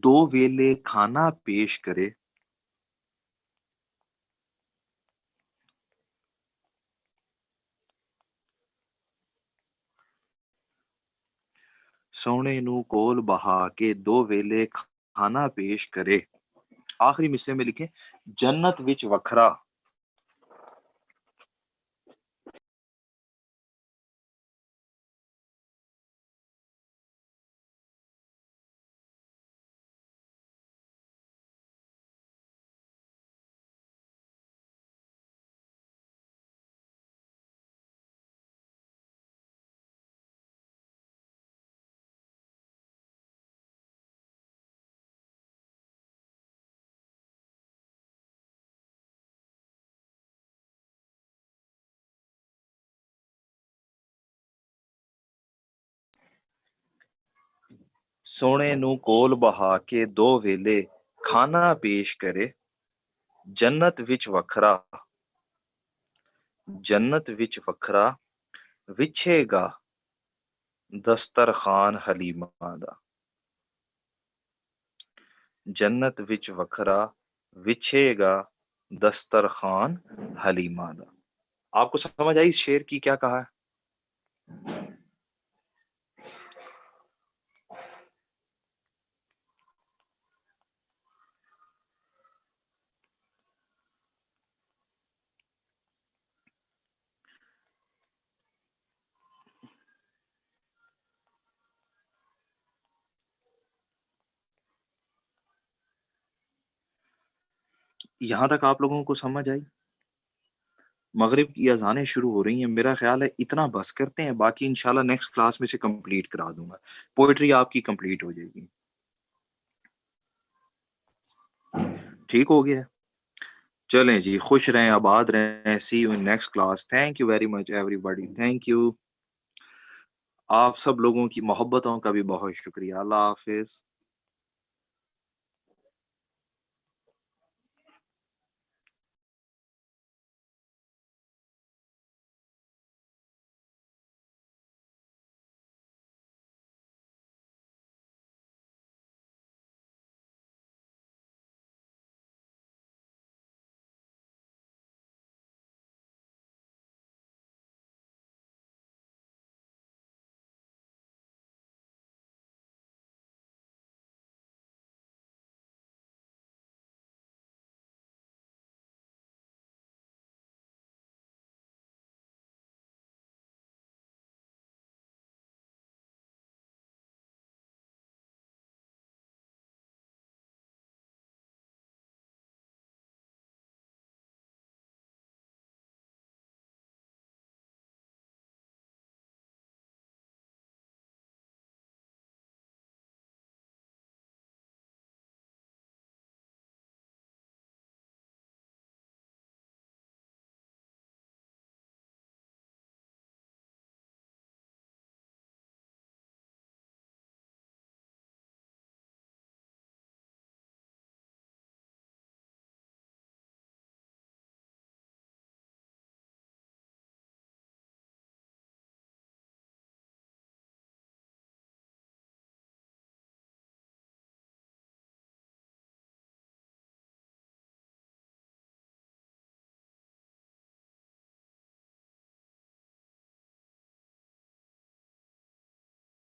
دو ویلے کھانا پیش کرے، سونے نو کول بہا کے دو ویلے کھانا پیش کرے۔ آخری مصرے میں لکھیں جنت وچ وکھرا، سونے نو کول بہا کے دو ویلے کھانا پیش کرے، جنت وچ وکھرا، جنت وچ وکھرا وچھے گا دسترخوان حلیمہ دا، جنت وچ وکھرا وچھے گا دسترخوان حلیمہ دا۔ آپ کو سمجھ آئی اس شعر کی کیا کہا ہے؟ یہاں تک آپ لوگوں کو سمجھ آئی؟ مغرب کی اذانیں شروع ہو رہی ہیں، میرا خیال ہے اتنا بس کرتے ہیں، باقی انشاءاللہ نیکسٹ کلاس میں سے کمپلیٹ کرا دوں گا، پوئٹری آپ کی کمپلیٹ ہو جائے گی۔ ٹھیک ہو گیا؟ چلیں جی، خوش رہیں، آباد رہیں، see you in next class, thank you very much everybody, thank you. آپ سب لوگوں کی محبتوں کا بھی بہت شکریہ، اللہ حافظ۔